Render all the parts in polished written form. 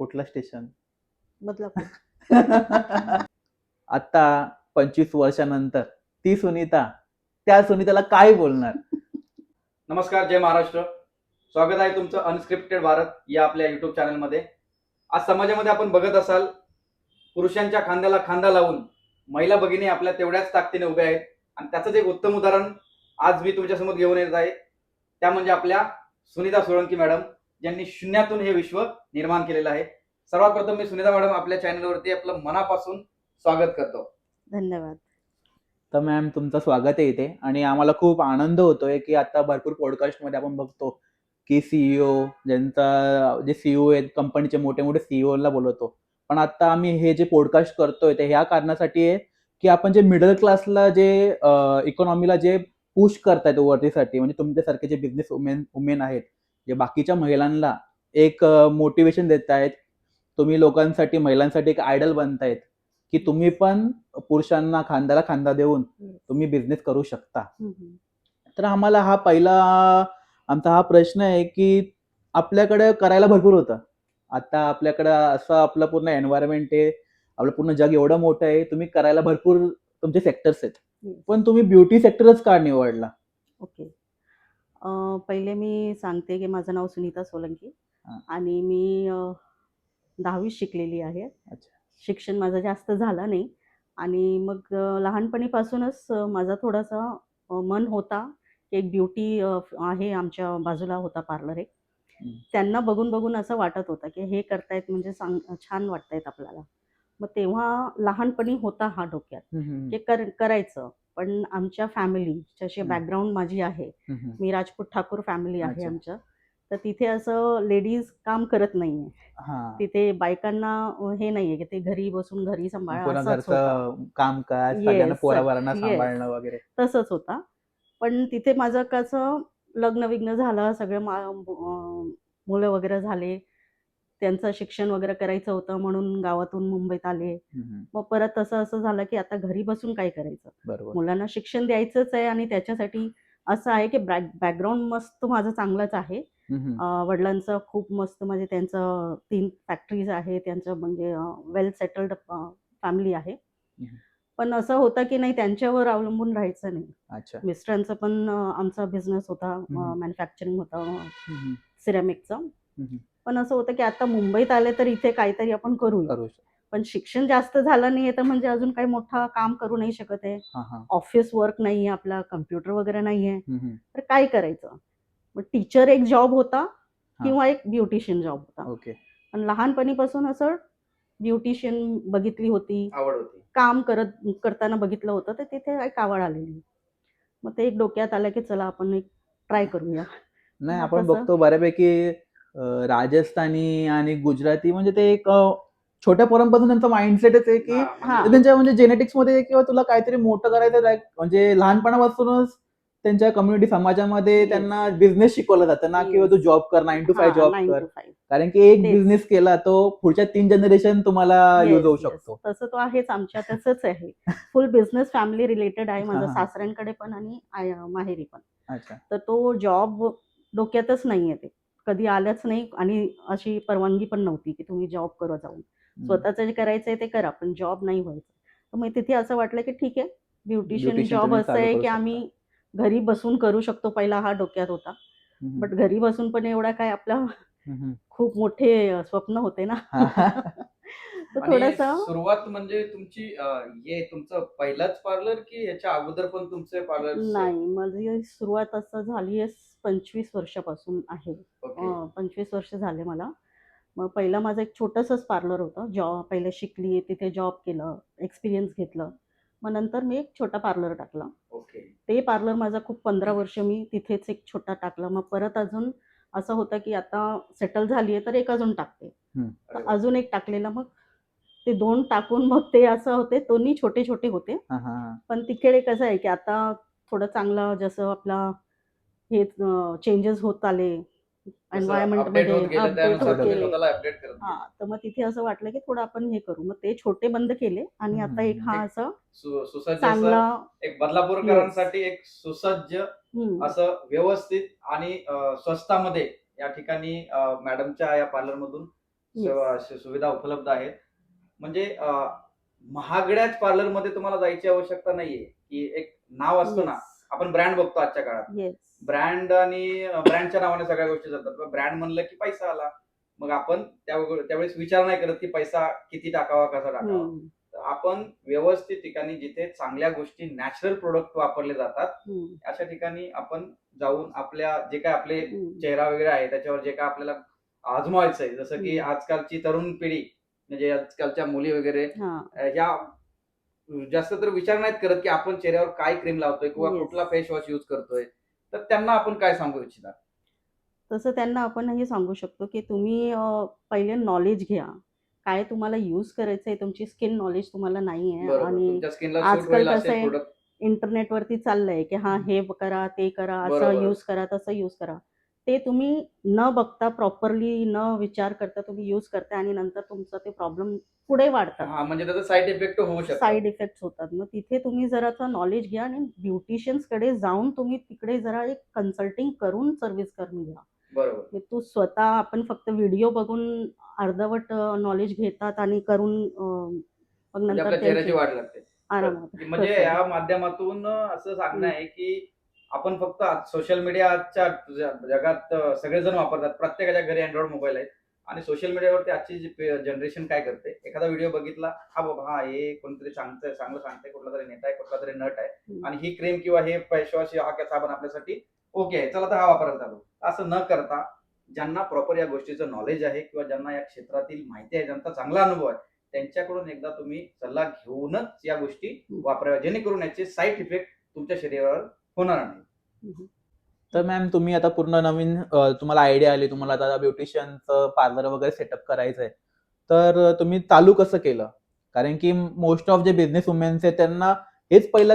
कुठलं स्टेशन? बदलापूर. आता 25 वर्षानंतर ती सुनीता त्या सुनीताला काय बोलणार? नमस्कार, जय महाराष्ट्र. स्वागत आहे तुमचं अनस्क्रिप्टेड भारत या आपल्या युट्यूब चॅनलमध्ये. आज समाजामध्ये आपण बघत असाल, पुरुषांच्या खांद्याला खांदा लावून महिला भगिनी आपल्या तेवढ्याच ताकदीने उभ्या आहेत. आणि त्याचंच एक उत्तम उदाहरण आज मी तुमच्यासमोर घेऊन येत आहे. त्या म्हणजे आपल्या सुनीता सोळंकी मॅडम, ज्यांनी शून्यातून हे विश्व निर्माण केलेलं आहे. सर्वात प्रथम मी सुनीता मॅडम आपल्या चॅनलवरती आपलं मनापासून स्वागत करतो. धन्यवाद. तर मॅम, तुमचं स्वागत आहे इथे आणि आम्हाला खूप आनंद होतोय की आता भरपूर पॉडकास्टमध्ये आपण बघतो की सीईओ जे सीईओ आहेत कंपनीचे मोठे मोठे सीईओला बोलवतो. पण आता आम्ही हे जे पॉडकास्ट करतोय ते ह्या कारणासाठी आहे की आपण जे मिडल क्लासला जे इकॉनॉमीला जे पुश करतायत वरतीसाठी, म्हणजे तुमच्यासारखे जे बिझनेस वुमेन आहेत, जे बाकीच्या महिलांना एक मोटिवेशन देत आहेत. तुम्ही लोकांसाठी, महिलांसाठी एक आयडल बनतायत की तुम्ही पण पुरुषांना खांद्याला खांदा देऊन तुम्ही बिझनेस करू शकता. तर आम्हाला आमचा हा प्रश्न आहे की आपल्याकडे करायला भरपूर होतं. आता आपल्याकडं असं आपलं पूर्ण एन्व्हायरमेंट आहे, आपलं पूर्ण जग एवढं मोठं आहे, तुम्ही करायला भरपूर तुमचे सेक्टर्स आहेत. पण तुम्ही ब्युटी सेक्टरच का निवडला? ओके. पहिले मी सांगते की माझं नाव सुनीता सोलंकी आणि मी 10वी शिकलेली आहे. अच्छा. शिक्षण माझं जास्त झालं नाही आणि मग लहानपणीपासूनच माझा थोडासा मन होता की एक ब्युटी आहे, आमच्या बाजूला होता पार्लर एक. त्यांना बघून बघून असं वाटत होतं की हे करतायत म्हणजे छान वाटतायत आपल्याला. मग तेव्हा लहानपणी होता हा डोक्यात की करायचं. पण आमच्या फॅमिली जशी बॅकग्राऊंड माझी आहे, मी राजपूत ठाकूर फॅमिली आहे आमच्या, तर तिथे असं लेडीज काम करत नाहीये. तिथे बायकांना हे नाहीये की ते घरी बसून घरी सांभाळा, घरचं कामकाज, सगळ्यांना पोराबाळांना सांभाळणं वगैरे तसंच होता. पण तिथे माझं कसं लग्न विग्न झालं, सगळे मुलं वगैरे झाले, त्यांचं शिक्षण वगैरे करायचं होतं म्हणून गावातून मुंबईत आले. मग परत असं झालं की आता घरी बसून काय करायचं, बरोबर. मुलांना शिक्षण द्यायचंच आहे आणि त्याच्यासाठी असं आहे की बॅकग्राऊंड मस्त माझं चांगलंच आहे. वडिलांचं खूप मस्त, म्हणजे त्यांचं 3 फॅक्टरीज आहे, त्यांचं म्हणजे वेल सेटल्ड फॅमिली आहे. पण असं होतं की नाही, त्यांच्यावर अवलंबून राहायचं नाही. अच्छा. मिस्टरांचं पण आमचा बिझनेस होता, मॅन्युफॅक्चरिंग होतं सिरॅमिकचं. पण असं होतं की आता मुंबईत आले तर इथे काहीतरी आपण करूया. पण शिक्षण जास्त झालं नाहीये तर म्हणजे अजून काही मोठं काम करू नाही शकत आहे. ऑफिस वर्क नाहीये, आपला कम्प्युटर वगैरे नाहीये, तर काय करायचं. मग टीचर एक जॉब होता किंवा एक ब्युटिशियन जॉब होता. ओके. पण लहानपणीपासून असं ब्युटिशियन बघितली होती, आवड होती. काम करताना बघितलं होतं, तर तिथे एक आवड आलेली. मग ते एक डोक्यात आलं की चला आपण एक ट्राय करूया. नाही, मग आपण तसं बघतो बऱ्यापैकी राजस्थानी आणि गुजराती, म्हणजे ते एक छोट्या पोरांपासून त्यांचा माइंडसेटच आहे की ते त्यांच्या म्हणजे जेनेटिक्स मध्ये किंवा तुला काहीतरी मोठं करायचं, म्हणजे लहानपणापासूनच त्यांच्या कम्युनिटी समाजामध्ये त्यांना बिझनेस शिकवला जातं ना, किंवा तू जॉब कर, 9 to 5 जॉब कर. कारण की एक बिझनेस केला तो पुढच्या 3 जनरेशन तुम्हाला यूज होऊ शकतो. तसं तो आहेच, आमच्या तसंच आहे. फुल बिझनेस फॅमिली रिलेटेड आहे माझं, सासऱ्यांकडे पण आणि माहेरी पण. अच्छा. तर तो जॉब डोक्यातच नाहीये, ते कधी आलंच नाही आणि अशी परवानगी पण नव्हती की तुम्ही जॉब करा जाऊन. स्वतःचं जे करायचंय ते करा, पण जॉब नाही व्हायचं. तर मग तिथे असं वाटलं की ठीक आहे, ब्युटिशियन जॉब असं आहे की आम्ही घरी बसून करू शकतो. पहिला हा डोक्यात होता. बट घरी बसून पण एवढा काय आपला खूप मोठे स्वप्न होते ना. तर थोडंसं सुरुवात म्हणजे तुमची हे तुमचं पहिलाच पार्लर की याच्या अगोदर पण तुमचे पार्लर? नाही, माझी सुरुवात असं झाली आहे 25 वर्षापासून आहे. 25 वर्ष झाले मला. मग पहिलं माझं एक छोटंसंच पार्लर होतं. पहिले शिकली, तिथे जॉब केलं, एक्सपिरियन्स घेतलं. मग नंतर मी एक छोटा पार्लर टाकला. ते पार्लर माझा खूप 15 वर्ष मी तिथेच एक छोटा टाकला. मग परत अजून असं होतं की आता सेटल झाली आहे तर एक अजून टाकते. तर अजून एक टाकलेलं, मग ते 2 टाकून मग ते असं होते, दोन्ही छोटे छोटे होते. पण तिकडे कसं आहे की आता थोडं चांगलं, जसं आपला हे चेंजेस होत आले एन्व्हायरमेंटमध्ये, अपडेट होत गेले. तर मग तिथे असं वाटलं की थोडं आपण हे करू. मग ते छोटे बंद केले आणि आता एक हा असं सुसज्ज चांगला, एक बदलापूरकरांसाठी एक सुसज्ज असं व्यवस्थित आणि स्वस्तामध्ये या ठिकाणी मॅडमच्या या पार्लर मधून सुविधा उपलब्ध आहेत. म्हणजे महागड्याच पार्लरमध्ये तुम्हाला जायची आवश्यकता नाहीये, की एक नाव असतं ना, येस आपण ब्रँड बघतो आजच्या काळात. येस ब्रँड आणि ब्रँडच्या नावाने सगळ्या गोष्टी चालतात. ब्रँड म्हणलं की पैसा आला. मग आपण त्यावेळेस विचार नाही करत, की पैसा किती टाकावा, कसा टाकावा. तर आपण व्यवस्थित ठिकाणी जिथे चांगल्या गोष्टी नॅचरल प्रोडक्ट वापरले जातात, अशा ठिकाणी आपण जाऊन आपल्या जे काही आपले चेहरा वगैरे आहे त्याच्यावर जे काय आपल्याला आजमावायचं आहे, जसं की आजकालची तरुण पिढी म्हणजे आजकालच्या मुली वगैरे या जास्त तर विचार नाहीत करत, की आपण चेहऱ्यावर काय क्रीम लावतोय किंवा Yes. कुठला फेस वॉश यूज करतोय. तर त्यांना आपण काय सांगू इच्छिता? तसं त्यांना आपण हे सांगू शकतो, की तुम्ही पहिले नॉलेज घ्या. काय तुम्हाला यूज करायचंय, तुमची स्किन नॉलेज तुम्हाला नाही आहे बरोबर. आणि तुमच्या स्किनला सूट आजकाल होईल कसं असे आहे प्रोडक्ट. इंटरनेटवरती चाललंय, की हां, हे करा, ते करा, असं बरोबर. यूज करा, तसं यूज करा. ते तुम्ही न बघता प्रॉपरली न विचार करता तुम्ही यूज करताय आणि नंतर तुमचा ते प्रॉब्लेम पुढे वाढतात. हां, म्हणजे त्याचा साइड इफेक्ट होऊ शकतात. साइड इफेक्ट्स होतात. मग तिथे तुम्ही जरासं नॉलेज घ्या आणि ब्युटिशियन्सकडे जाऊन तुम्ही तिकडे जरा एक कन्सल्टिंग करून सर्व्हिस करून घ्या. बरोबर. की तू स्वतः आपण फक्त व्हिडिओ बघून अर्धवट नॉलेज घेतात आणि करून मग म्हणजे नंतर आपल्या चेहऱ्याची त्यांचे वाढ लागते. आरामात म्हणजे तसं. या माध्यमातून असं सांगणं हं. आहे, की आपण फक्त सोशल मीडियाच्या जगात सगळेजण वापरतात. प्रत्येकाच्या घरी Android मोबाईल आहे आणि सोशल मीडियावरती आजची जी जनरेशन काय करते, एखादा व्हिडिओ बघितला, हा बाबा हा हे कोणतरी चांगलं सांगतंय, कुठलातरी नेता आहे, कुठलातरी नट आहे आणि ही क्रीम किंवा हे फेस वॉश, हा काय साबण आपल्यासाठी ओके आहे. चला तर हा वापरायला चालू. असं न करता ज्यांना प्रॉपर या गोष्टीचं नॉलेज आहे किंवा ज्यांना या क्षेत्रातील माहिती आहे, ज्यांचा चांगला अनुभव आहे, त्यांच्याकडून एकदा तुम्ही सल्ला घेऊनच या गोष्टी वापराव्या, जेणेकरून याचे साईड इफेक्ट तुमच्या शरीरावर होणार नाही. तर मॅम तुम्ही आता पूर्ण नवीन तुम्हाला आयडिया आली, तुम्हाला आता ब्युटिशियनचं पार्लर वगैरे सेटअप करायचंय. तर तुम्ही चालू कसं केलं? कारण की मोस्ट ऑफ जे बिझनेस वुमेन्स आहेत त्यांना हेच पहिलं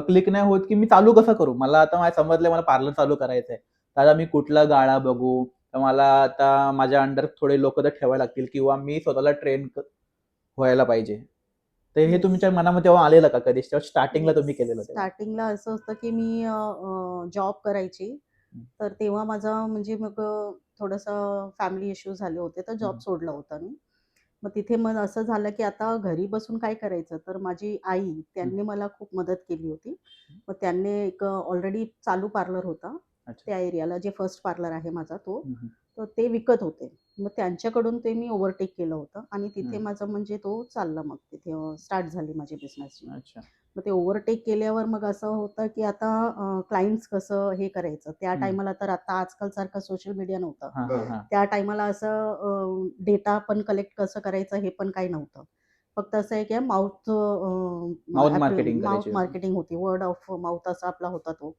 क्लिक नाही होत, की मी चालू कसं करू? मला आता समजलंय मला पार्लर चालू करायचंय. तर आता मी कुठला गाळा बघू? तर मला आता माझ्या अंडर थोडे लोकं तर ठेवायला लागतील किंवा मी स्वतःला ट्रेन व्हायला पाहिजे. तर हे येस. तुमच्या मनामध्ये तेव्हा आलेलं का कधी? स्टार्टिंगला तुम्ही केलेलं तेव्हा? स्टार्टिंगला असं होतं, की मी जॉब करायची. तर तेव्हा माझा म्हणजे मग थोडंसं फॅमिली इश्यू झाले होते, तर जॉब सोडला होता मी. मग तिथे मग असं झालं, की आता घरी बसून काय करायचं? तर माझी आई त्यांनी मला खूप मदत केली होती. मग त्यांनी एक ऑलरेडी चालू पार्लर होता अच्छा. त्या एरियाला, जे फर्स्ट पार्लर आहे माझा तो. हं, हं. तर ते विकत होते. मग त्यांच्याकडून ते मी ओव्हरटेक केलं होतं आणि तिथे हं. माझं म्हणजे तो चालला मग तिथे स्टार्ट झाली माझी बिझनेसची. अच्छा. मग ते ओव्हरटेक केल्यावर मग असं होतं, की आता क्लायंट्स कसं हे करायचं. त्या टाईमाला तर आता आजकालसारखं सोशल मीडिया नव्हतं. हां, हां, हां. त्या टाईमाला असं डेटा पण कलेक्ट कसं करायचं हे पण काही नव्हतं. फक्त असं आहे, की माउथ माउथ मार्केटिंग माउथ करायची होती. मार्केटिंग होती. वर्ड ऑफ माउथ असा आपला होता तो.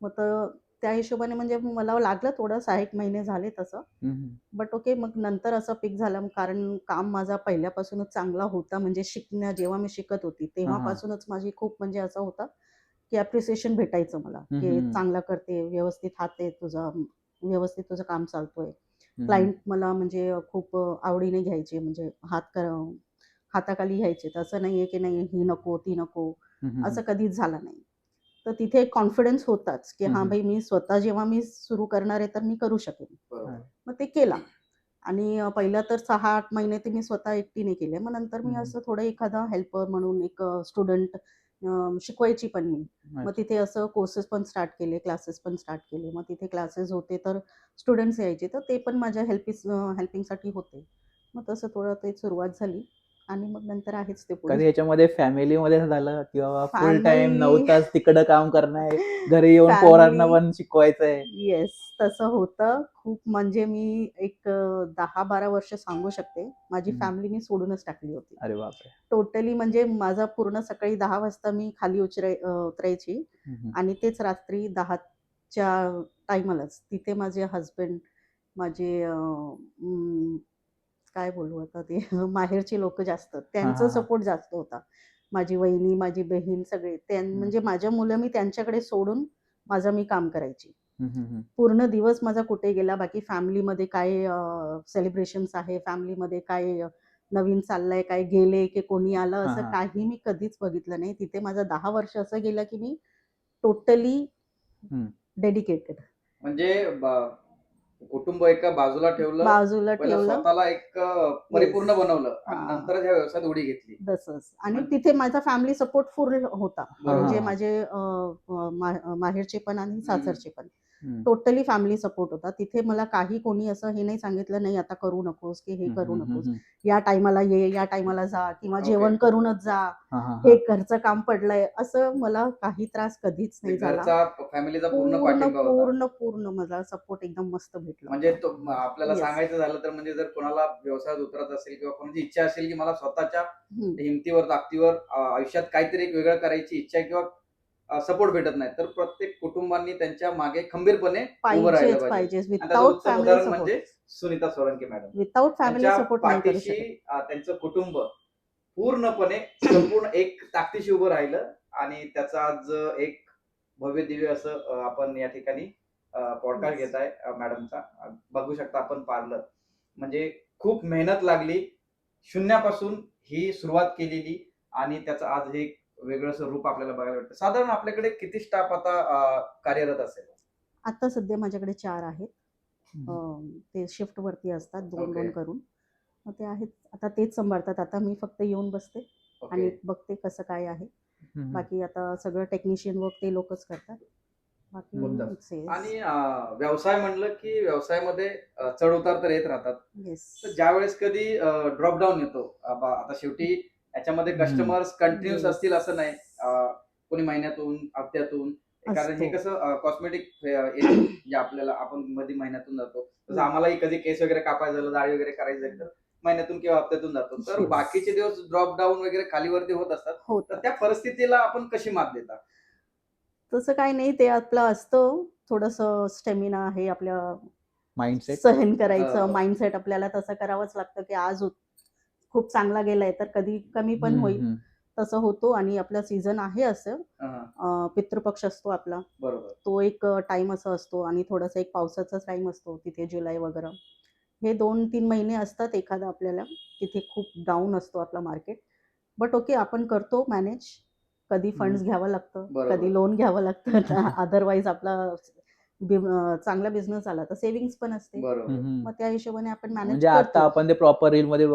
मग तर त्या हिशोबाने म्हणजे मला लागलं थोडं 6-1 महिने झाले तसं. हं, हं. बट ओके, मग नंतर असं पिक झालं कारण काम माझा पहिल्यापासूनच चांगला होता. म्हणजे जेव्हा मी शिकत होती हां, हां. तेव्हापासूनच माझी खूप म्हणजे असं होतं, की ॲप्रिसिएशन भेटायचं मला, हं, की हं. चांगला करते, व्यवस्थित हात आहे तुझा, व्यवस्थित तुझं काम चालतोय. हं, हं. क्लायंट मला म्हणजे खूप आवडीने घ्यायचे, म्हणजे हाताखाली घ्यायचे. असं नाहीये, की नाही ही नको, ती नको, हं, हं, असं हं. कधीच झालं नाही. तर तिथे एक कॉन्फिडन्स होताच, की हं, हां हं. भाई मी स्वतः जेव्हा मी सुरू करणार आहे, तर मी करू शकेन. बरोबर. मग ते केला आणि पहिलं तर 6-8 महिने ते मी स्वतः एकटीने केले. मग नंतर मी हं. असं थोडं एखादा हेल्पर म्हणून एक स्टुडंट शिकवायची पण मी. मग अच्छा. तिथे असं कोर्सेस पण स्टार्ट केले, क्लासेस पण स्टार्ट केले. मग तिथे क्लासेस होते, तर स्टुडंट्स यायचे, तर ते पण माझ्या हेल्पिंगसाठी होते. मग तसं थोडं ते सुरुवात झाली आणि मग नंतर आहेच ते पुढे. कधी ह्याच्यामध्ये फॅमिलीमध्ये झालं किंवा फुल टाईम 9 फॅमिली तास तिकडं काम करणं आहे, घरी येऊन पोरांना फॅमिली पण शिकवायचंय. येस, तसं होतं. खूप म्हणजे मी एक 10-12 वर्ष सांगू शकते. माझी हं. फॅमिली मी सोडूनच टाकली होती. अरे बापरे! टोटली म्हणजे माझा पूर्ण सकाळी 10 वाजता मी खाली उतरायची हं, हं. आणि तेच रात्री 10च्या टाईमालाच तिथे माझे हसबंड, माझे काय बोलू आता ते माहेरची लोकं जास्त, हां, त्यांचा हां, हां. सपोर्ट जास्त होता. माझी वहिनी, माझी बहीण सगळे हं. म्हणजे माझ्या मुलं मी त्यांच्याकडे सोडून माझं मी काम करायची. हं, हं, हं. पूर्ण दिवस माझा कुठे गेला, बाकी फॅमिलीमध्ये काय सेलिब्रेशन्स आहे, फॅमिलीमध्ये काय नवीन चाललंय, काय गेले, की कोणी आलं, हां, असं हां. काही मी कधीच बघितलं नाही. तिथे माझं 10 वर्ष असं गेलं, की मी टोटली हं. डेडिकेटेड. म्हणजे कुटुंब एका बाजूला ठेवलं, बाजूला पहिला ठेवलं. स्वतःला एक परिपूर्ण बनवलं आणि हा. नंतरच ह्या व्यवसायात उडी घेतली. तसंच. आणि म्हणजे- तिथे माझा फॅमिली सपोर्ट फुल होता. बरोबर. म्हणजे हा. माझे माहेरचे पण आणि सासरचे पण हम्म. टोटली फॅमिली सपोर्ट होता. तिथे मला काही कोणी असं हे नाही सांगितलं, नाही आता करू नकोस की हे करू हम्म, नकोस, हम्म. या टायमाला ये, या टायमाला जा, किंवा Okay. जेवण करूनच जा, हा, हा, हे हा. घरचं काम पडलंय, असं मला काही त्रास कधीच नाही झाला. घरचा फॅमिलीचा पूर्ण पूर्ण पाठिंबा होता. पूर्ण पूर्ण मला सपोर्ट एकदम मस्त भेटला म्हणजे होता. तो आपल्याला Yes. सांगायचं झालं तर म्हणजे जर कोणाला व्यवसायात उतरत असेल किंवा कोणाची इच्छा असेल की मला स्वतःच्या हम्म. हिमतीवर ताकदीवर आयुष्यात काहीतरी एक वेगळं करायची इच्छा आहे किंवा सपोर्ट भेटत नाही, तर प्रत्येक कुटुंबांनी त्यांच्या मागे खंबीरपणे उभं राहिलं पाहिजेच पाहिजे. पाहिजेच. आणि त्याचं विदाऊट उत्तम फॅमिली उदाहरण सपोर्ट, म्हणजे Sunita Solanke madam. Without family त्यांच्या सपोर्ट नाही करू पाठीशी शकत. त्यांचं कुटुंब पूर्णपणे संपूर्ण एक ताकदीशी उभं राहिलं आणि त्याचं आज एक भव्य दिव्य असं आपण या ठिकाणी पॉडकास्ट Yes. घेताय मॅडमचा. बघू शकता आपण पार्लर म्हणजे खूप मेहनत लागली, शून्यापासून ही सुरुवात केलेली आणि त्याचं आज हे एक वेगळं असं रूप आपल्याला बघायला भेटतं. साधारण आपल्याकडे किती स्टाफ आता कार्यरत असेल? आता सध्या माझ्याकडे 4 आहेत. ते शिफ्ट वरती असतात 2-2 Okay. करून. मग ते आहेत. आता तेच सांभाळतात. आता मी फक्त येऊन बसते आणि ओके. बघते कसं काय आहे. हम्म. बाकी आता सगळं टेक्निशियन वर्क ते लोकच करतात. बाकी उत्तम. sales. आणि व्यवसाय म्हणलं की व्यवसायामध्ये चढ उतार तर येत राहतात. Yes. तर ज्यावेळेस कधी ड्रॉप डाऊन येतो, आता शेवटी याच्यामध्ये हम्म. Customers continuous Yes. असतील असं नाही. कोणी महिन्यातून, हप्त्यातून, कारण हे असतो. कसं कॉस्मेटिक जे आपल्याला आपण मध्ये महिन्यातून जातो, तसं हम्म. आम्हालाही कधी केस वगैरे कापायचं झालं, दाढी वगैरे करायचं झालं तर महिन्यातून किंवा हप्त्यातून जातो. तर Yes. बाकीचे दिवस ड्रॉप डाऊन वगैरे खालीवरती होत असतात. तर होतं. त्या परिस्थितीला आपण कशी मात देता? तसं काही नाही, ते आपलं असतं थोडंसं स्टॅमिना आहे आपल्या माइंडसेट. सहन करायचं. हो. माइंडसेट आपल्याला तसं करावंच लागतं, की आज खूप चांगला गेलाय तर कधी कमी पण होईल. तसं होतो. आणि आपला सीझन आहे असं, पितृपक्ष असतो आपला, बरोबर. तो एक टाइम असा असतो. आणि थोडासा एक पावसाचाच टाइम असतो तिथे, जुलै वगैरे. हे 2-3 महिने असतात एखादा आपल्याला, तिथे खूप डाऊन असतो आपला मार्केट. बट ओके, आपण करतो मॅनेज. कधी फंड्स घ्यावं लागतं, बरोबर. कधी लोन घ्यावं लागतं. अदरवाईज आपला चांगला बिझनेस आला तर सेव्हिंग्स पण असते. बरोबर. मग त्या हिशोबाने आपण मॅनेज म्हणजे आता करतो. आपण ते प्रॉपर रील मध्ये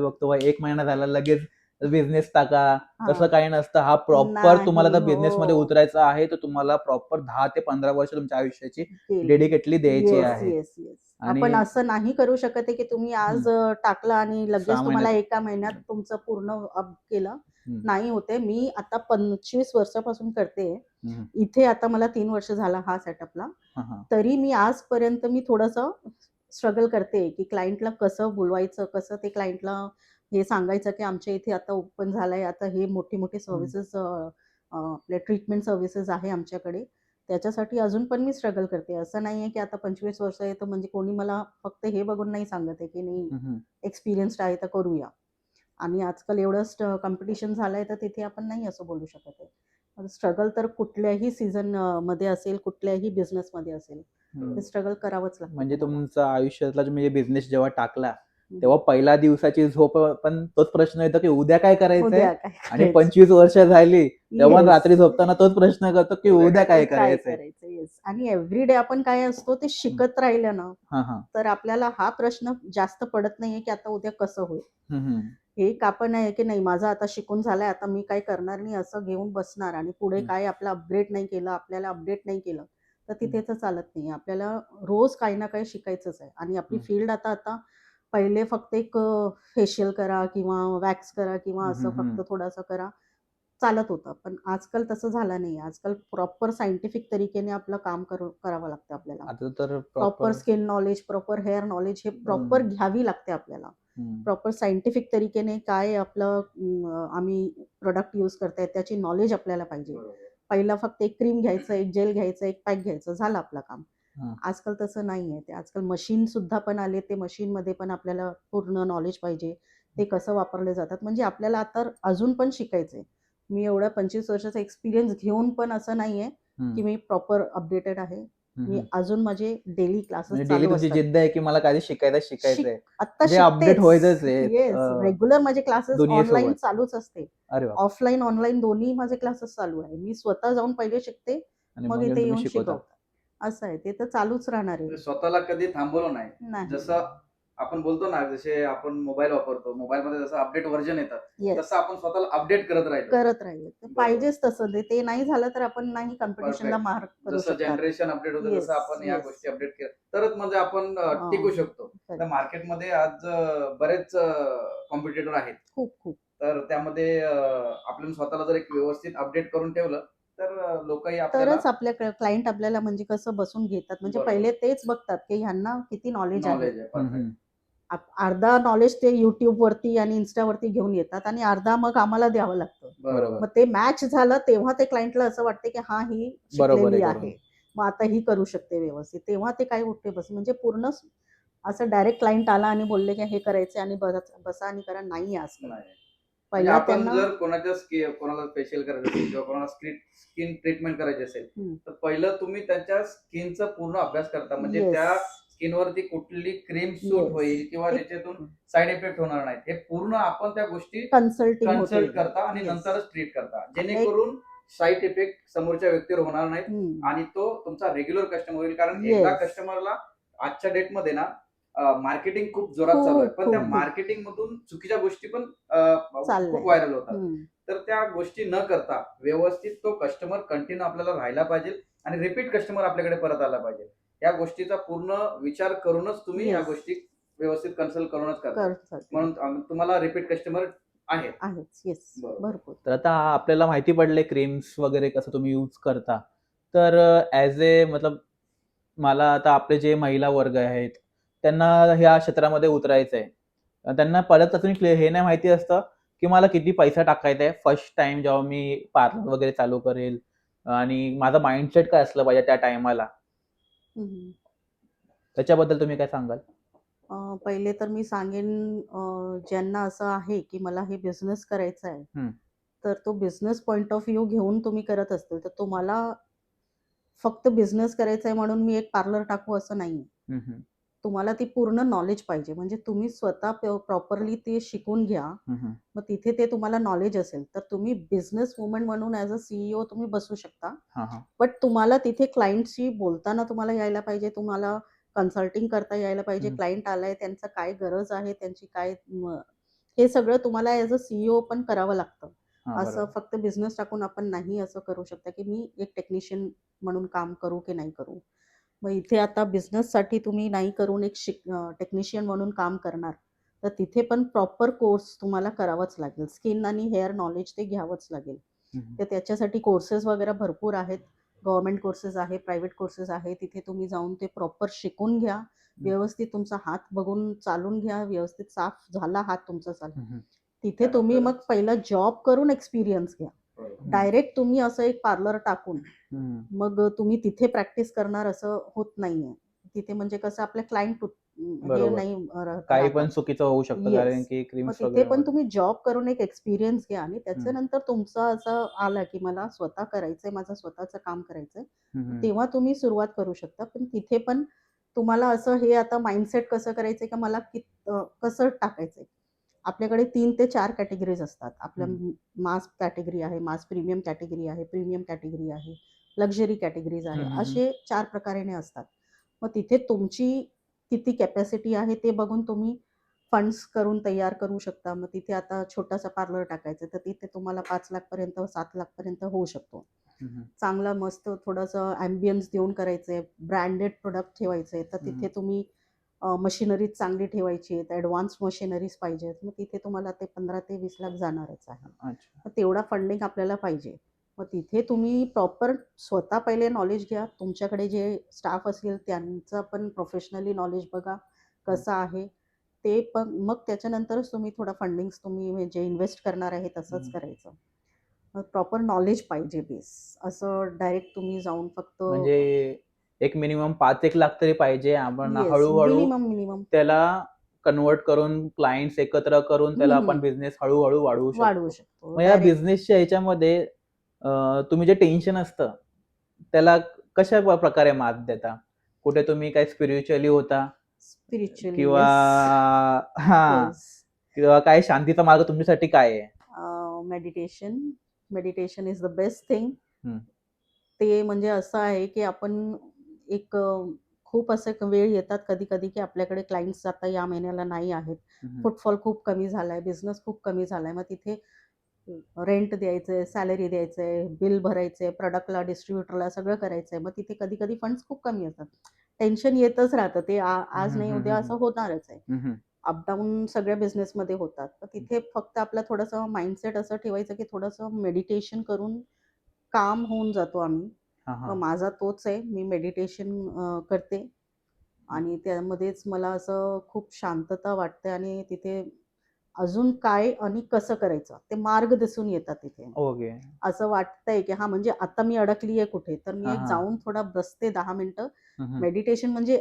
बघतो, 1 महिना झाला लगेच बिझनेस टाका, तसं हा. काही नसतं. हा प्रॉपर नाही, तुम्हाला त्या हो. बिझनेस मध्ये उतरायचं आहे, तर तुम्हाला प्रॉपर 10 ते 15 वर्ष तुमच्या आयुष्याची केली. डेडिकेटली द्यायची येस आहे. Yes yes. आणि आपण असं नाही करू शकत आहे की तुम्ही आज टाकला आणि 6 लगेच तुम्हाला महिन्यात. एका महिन्यात तुमचं पूर्ण अप केलं. हम्म. नाही होते. मी आता 25 वर्षापासून करते. हम्म. इथे आता मला 3 वर्ष झाला हा सेटअपला. हा, हा. तरी मी आजपर्यंत मी थोडंसं स्ट्रगल करते की क्लायंटला कसं बोलवायचं, कसं ते क्लायंटला हे सांगायचं की आमच्या इथे आता ओपन झालंय, आता हे मोठे मोठे सर्व्हिसेस, आपले ट्रीटमेंट सर्व्हिसेस आहे आमच्याकडे. त्याच्यासाठी अजून पण मी स्ट्रगल करते. असं नाहीये की आता 25 वर्ष आहे तर म्हणजे कोणी मला फक्त हे बघून नाही सांगत आहे की नाही हम्म. एक्सपिरियन्स्ड आहे तर करूया. आणि आजकाल एवढं कॉम्पिटिशन झालंय तर तिथे आपण नाही असं बोलू शकत आहे. स्ट्रगल तर कुठल्याही सीझन मध्ये असेल, कुठल्याही बिझनेस मध्ये असेल, ते स्ट्रगल करावंच लागतं. म्हणजे तुम्हाला. तुमचा आयुष्यातला म्हणजे बिझनेस जेव्हा टाकला, हम्म. तेव्हा पहिल्या दिवसाची झोप पण तोच प्रश्न येतो की उद्या काय करायचंय. उद्या काय आणि करायचं? 25 वर्ष झाली तेव्हा Yes. रात्री झोपताना तोच प्रश्न करतो की उद्या काय काय करायचंय. करायचं? येस. आणि एव्हरीडे आपण काय असतो ते शिकत राहिलं ना, हा, हा. तर आपल्याला हा प्रश्न जास्त पडत नाहीये की आता उद्या कसं होईल. हम्म. एक आपण आहे की नाही माझं आता शिकून झालंय, आता मी काय करणार नाही असं घेऊन बसणार आणि पुढे काय आपलं अपग्रेड नाही केलं, आपल्याला अपडेट नाही केलं तर तिथे तर चालत नाही. आपल्याला रोज काही ना काही शिकायचंच आहे. आणि आपली फील्ड आता पहिले फक्त एक फेशियल करा किंवा वॅक्स करा किंवा असं फक्त थोडंसं करा चालत होतं. पण आजकाल तसं झालं नाही. आजकाल प्रॉपर सायंटिफिक तरीकेने आपलं काम करावं लागतं आपल्याला. आता तर proper skin knowledge, proper hair knowledge हे प्रॉपर घ्यावी लागते आपल्याला. प्रॉपर सायंटिफिक तरीकेने काय आपलं आम्ही प्रोडक्ट यूज करतायत त्याची नॉलेज आपल्याला पाहिजे. पहिला फक्त एक क्रीम घ्यायचं, एक जेल घ्यायचं, एक पॅक घ्यायचं, झालं आपलं काम. आजकाल तसं नाहीये. ते आजकाल मशीन सुद्धा पण आले, ते मशीन मध्ये पण आपल्याला पूर्ण नॉलेज पाहिजे. ते कसं वापरले जातात म्हणजे आपल्याला आता अजून पण शिकायचंय. मी एवढा 25 वर्षाचा एक्सपिरियन्स घेऊन पण असं नाहीये की मी प्रॉपर अपडेटेड आहे. मी अजून माझे डेली क्लासेस डेली चालू तुमची असतात. जिद्द आहे की मला काही शिकायचंय. आता म्हणजे अपडेट व्हायचंच आहे. येस. रेग्युलर माझे क्लासेस दुनियेसोबत. ऑनलाईन चालूच असते. अरे वा. ऑफलाईन ऑनलाईन दोन्ही माझे क्लासेस चालू आहे. मी स्वतः जाऊन पहिले शिकते, आणि मग मग इथे तुम्ही येऊन शिकवता. शिकवते. असं आहे, ते तर चालूच राहणार आहे. स्वतःला कधी थांबवलं नाही. नाही. जसं आपण बोलतो ना, जसे आपण मोबाईल वापरतो, मोबाईलमध्ये जसं अपडेट व्हर्जन येतात, येस. तसं आपण स्वतःला अपडेट करत राहिलो. करत राहिले. तर बरोबर. पाहिजेच तसं. ते नाही झालं तर आपण नाही कॉम्पिटिशनला परफेक्ट. मार्क करू जसं शकणार. जनरेशन अपडेट होतं येस, तसं आपण या येस. गोष्टी अपडेट केल्या तरच म्हणजे आपण हां. टिकू शकतो. तर करेक्ट. मार्केटमध्ये आज बरेच कॉम्पिटिटर आहेत. खूप. तर त्यामध्ये आपण स्वतःला जर एक व्यवस्थित अपडेट करून ठेवलं, तर लोकही आपल्याला तरच आपल्या क्लायंट आपल्याला म्हणजे कसं बसून घेतात. म्हणजे बरोबर. पहिले तेच बघतात, की ह्यांना किती नॉलेज आहे. नॉलेज आहे. परफेक्ट. अर्धा नॉलेज ते YouTubeवरती आणि Instaवरती घेऊन येतात आणि अर्धा मग आम्हाला द्यावं लागतं. बरोबर. मग ते मॅच झालं तेव्हा ते क्लायंटला असं वाटतं, की हां, ही बरोबर शिकलेली आहे, आहे. बरोबर. मग आता ही करू शकते व्यवस्थित. तेव्हा ते काय उठते बस म्हणजे पूर्ण असं डायरेक्ट क्लायंट आला आणि बोलले, की हे करायचंय आणि बसा आणि करा. नाही आजकाल. नाही. म्हणजे पहिला आपण त्यांना जर कोणाला फेशियल करायचं असेल किंवा कोणाला स्किन ट्रीटमेंट करायची असेल, तर पहिलं तुम्ही त्यांच्या स्किनचा पूर्ण अभ्यास करता. म्हणजे येस. त्या स्किनवरती कुठली क्रीम सूट येस. होईल किंवा ते ज्याच्यातून साइड इफेक्ट होणार नाहीत. हे पूर्ण आपण त्या गोष्टी कन्सल्टिंग कन्सल्ट होते. करता आणि येस. नंतरच ट्रीट करता. आता एक जेणेकरून साइड इफेक्ट समोरच्या व्यक्तीवर होणार नाहीत हं. आणि तो तुमचा रेग्युलर कस्टमर होईल. कारण येस. एकदा कस्टमरला आजच्या डेटमध्ये ना मार्केटिंग खूप जोरात चालू आहे. पण त्या खूप. मार्केटिंग मधून चुकीच्या गोष्टी पण चाललंय. खूप व्हायरल होतात. हं. तर त्या गोष्टी न करता व्यवस्थित तो कस्टमर कंटिन्यू आपल्याला राहायला पाहिजे आणि रिपीट कस्टमर आपल्याकडे परत आला पाहिजे. या गोष्टीचा पूर्ण विचार करूनच तुम्ही या येस. गोष्टी व्यवस्थित कन्सल्ट करूनच करता. करतात. म्हणून तुम्हाला रिपीट कस्टमर आहेत. आहेच. येस. बरोबर. भरपूर. तर आता आपल्याला माहिती पडले क्रीम्स वगैरे कसं तुम्ही यूज करता. तर ॲज मतलब मला आता आपले जे महिला वर्ग आहेत, त्यांना ह्या क्षेत्रामध्ये उतरायचं आहे. त्यांना परत अजून हे नाही माहिती असतं, की मला किती पैसा टाकायचा आहे फर्स्ट टाईम जेव्हा मी पार्लर वगैरे चालू करेल आणि माझा माइंडसेट काय असलं पाहिजे त्या टाईमाला. हं. त्याच्याबद्दल तुम्ही काय सांगाल? पहिले तर मी सांगेन ज्यांना असं आहे, की मला हे बिझनेस करायचा आहे. हं. तर तो बिझनेस पॉइंट ऑफ व्ह्यू घेऊन तुम्ही करत असतील, तर तुम्हाला फक्त बिझनेस करायचा आहे म्हणून मी एक पार्लर टाकू असं नाहीये. हं, हं. तुम्हाला ती पूर्ण नॉलेज पाहिजे. म्हणजे तुम्ही स्वतः प्रॉपरली ते शिकून घ्या. हं, हं. मग तिथे ते तुम्हाला नॉलेज असेल, तर तुम्ही बिझनेस वुमन म्हणून ॲज अ CEO तुम्ही बसू शकता. हां, हां. बट तुम्हाला तिथे क्लायंटशी बोलताना तुम्हाला यायला पाहिजे. तुम्हाला कन्सल्टिंग करता यायला पाहिजे. हं. क्लायंट आलाय, त्यांचं काय गरज आहे, त्यांची काय हे सगळं तुम्हाला ॲज अ CEO पण करावं लागतं. हां, असं बरोबर. फक्त बिझनेस टाकून आपण नाही असं करू शकता, की मी एक टेक्निशियन म्हणून काम करू की नाही करू. मग इथे आता बिझनेससाठी तुम्ही नाही करून एक टेक्निशियन म्हणून काम करणार, तर तिथे पण प्रॉपर कोर्स तुम्हाला करावाच लागेल. स्किन आणि हेअर नॉलेज ते घ्यावंच लागेल. हं, हं. तर त्याच्यासाठी कोर्सेस वगैरे भरपूर आहेत. गव्हर्नमेंट कोर्सेस आहे, प्रायव्हेट कोर्सेस आहे. तिथे तुम्ही जाऊन ते प्रॉपर शिकून घ्या. व्यवस्थित तुमचा हात बघून चालून घ्या. व्यवस्थित साफ झाला हात तुमचा हं, हं. तिथे तुम्ही मग त्यानंतरच पहिला जॉब करून एक्सपिरियन्स घ्या. बरोबर. डायरेक्ट तुम्ही असं एक पार्लर टाकून हं. मग तुम्ही तिथे प्रॅक्टिस करणार असं होत नाहीये. तिथे म्हणजे कसं आपले क्लायंट हे बरोबर. नाही काही पण राहतात. चुकीचं होऊ शकतं कारण येस. की मग क्रीम्स तिथे पण वगैरेमध्ये. तुम्ही जॉब करून एक एक्सपिरियन्स घ्या आणि हं. त्याच्यानंतर तुमचं असं आलं, की मला स्वतः करायचंय, माझं स्वतःचं काम करायचंय. हं, हं. तेव्हा तुम्ही सुरुवात करू शकता. पण तिथे पण तुम्हाला असं हे आता माइंडसेट कसं करायचंय, का मला कसं टाकायचंय. आपल्याकडे 3 ते 4 कॅटेगरीज असतात. आपल्या हं. मास कॅटेगरी आहे, मास प्रीमियम कॅटेगरी आहे, प्रीमियम कॅटेगरी आहे, लक्झरी कॅटेगरीज आहे. हं, हं, हं. असे 4 प्रकाराने असतात. मग तिथे तुमची किती कॅपॅसिटी आहे ते बघून तुम्ही फंड्स करून तयार करू शकता. मग तिथे आता छोटासा पार्लर टाकायचा तर तिथे तुम्हाला 5,00,000 पर्यंत 7,00,000 पर्यंत होऊ शकतो. हं, हं. चांगला मस्त थोडंसं ॲम्बियन्स देऊन करायचंय, ब्रँडेड प्रॉडक्ट ठेवायचे. तर हं, तिथे हं. तुम्ही मशिनरीज चांगली ठेवायची आहेत, ॲडव्हान्स मशिनरीज पाहिजेत. मग तिथे तुम्हाला ते 15 ते 20 लाख जाणारच आहे. अच्छा. मग तेवढा फंडिंग आपल्याला पाहिजे. मग तिथे तुम्ही प्रॉपर स्वतः पहिले नॉलेज घ्या. तुमच्याकडे जे स्टाफ असेल त्यांचं पण प्रोफेशनली नॉलेज बघा हं. कसं आहे. ते पण मग त्याच्यानंतरच तुम्ही थोडा फंडिंग्स तुम्ही म्हणजे इन्व्हेस्ट करणार आहे तसंच हं. करायचं. मग प्रॉपर नॉलेज पाहिजे बेस. असं डायरेक्ट तुम्ही जाऊन फक्त म्हणजे एक मिनिमम 5-1 लाख तरी पाहिजे. आपण येस, हळू-हळू मिनिमम त्याला कन्व्हर्ट करून क्लायंट्स एकत्र करून त्याला आपण बिझनेस हळू-हळू वाढवू वाढवू शकतो. शकतो. मग या डायरेक्ट बिझनेसच्या ह्याच्यामध्ये तुम्ही जे टेन्शन असतं, त्याला कशा प्रकारे मात देता? कुठे तुम्ही काय स्पिरिच्युअली होता स्पिरिच्युअली किंवा येस, हां, येस. किंवा काय शांतीचा मार्ग तुमच्यासाठी काय आहे? Meditation. Meditation is the best thing. हं. ते म्हणजे असं आहे, की आपण एक खूप असे वेळ येतात कधी-कधी, की आपल्याकडे क्लायंट्स आता या महिन्याला नाही आहेत. हम्म. फुटफॉल खूप कमी झालाय, बिझनेस खूप कमी झालाय. मग तिथे रेंट द्यायचंय, सॅलरी द्यायचंय, बिल भरायचंय, प्रॉडक्टला, डिस्ट्रिब्युटरला सगळं करायचंय. मग तिथे कधी-कधी फंड्स खूप कमी असतात. टेन्शन येतच राहतं. ते आज नाही उद्या असं होणारच आहे. हम्म. अपडाऊन सगळ्या बिझनेसमध्ये होतात. तर तिथे फक्त आपलं थोडंसं माइंडसेट असं ठेवायचं, की थोडंसं मेडिटेशन करून काम होऊन जातो आम्ही. हा मग हा माझा तोच आहे. मी मेडिटेशन करते आणि त्यामध्येच मला असं खूप शांतता वाटते आणि तिथे अजून काय आणि कसं करायचं ते मार्ग दिसून येतात तिथे. ओके. असं वाटतंय, की हां, म्हणजे आता मी अडकली आहे कुठे, तर मी हा एक हा जाऊन थोडा बसते 10 मिनिटं. हम्म. मेडिटेशन म्हणजे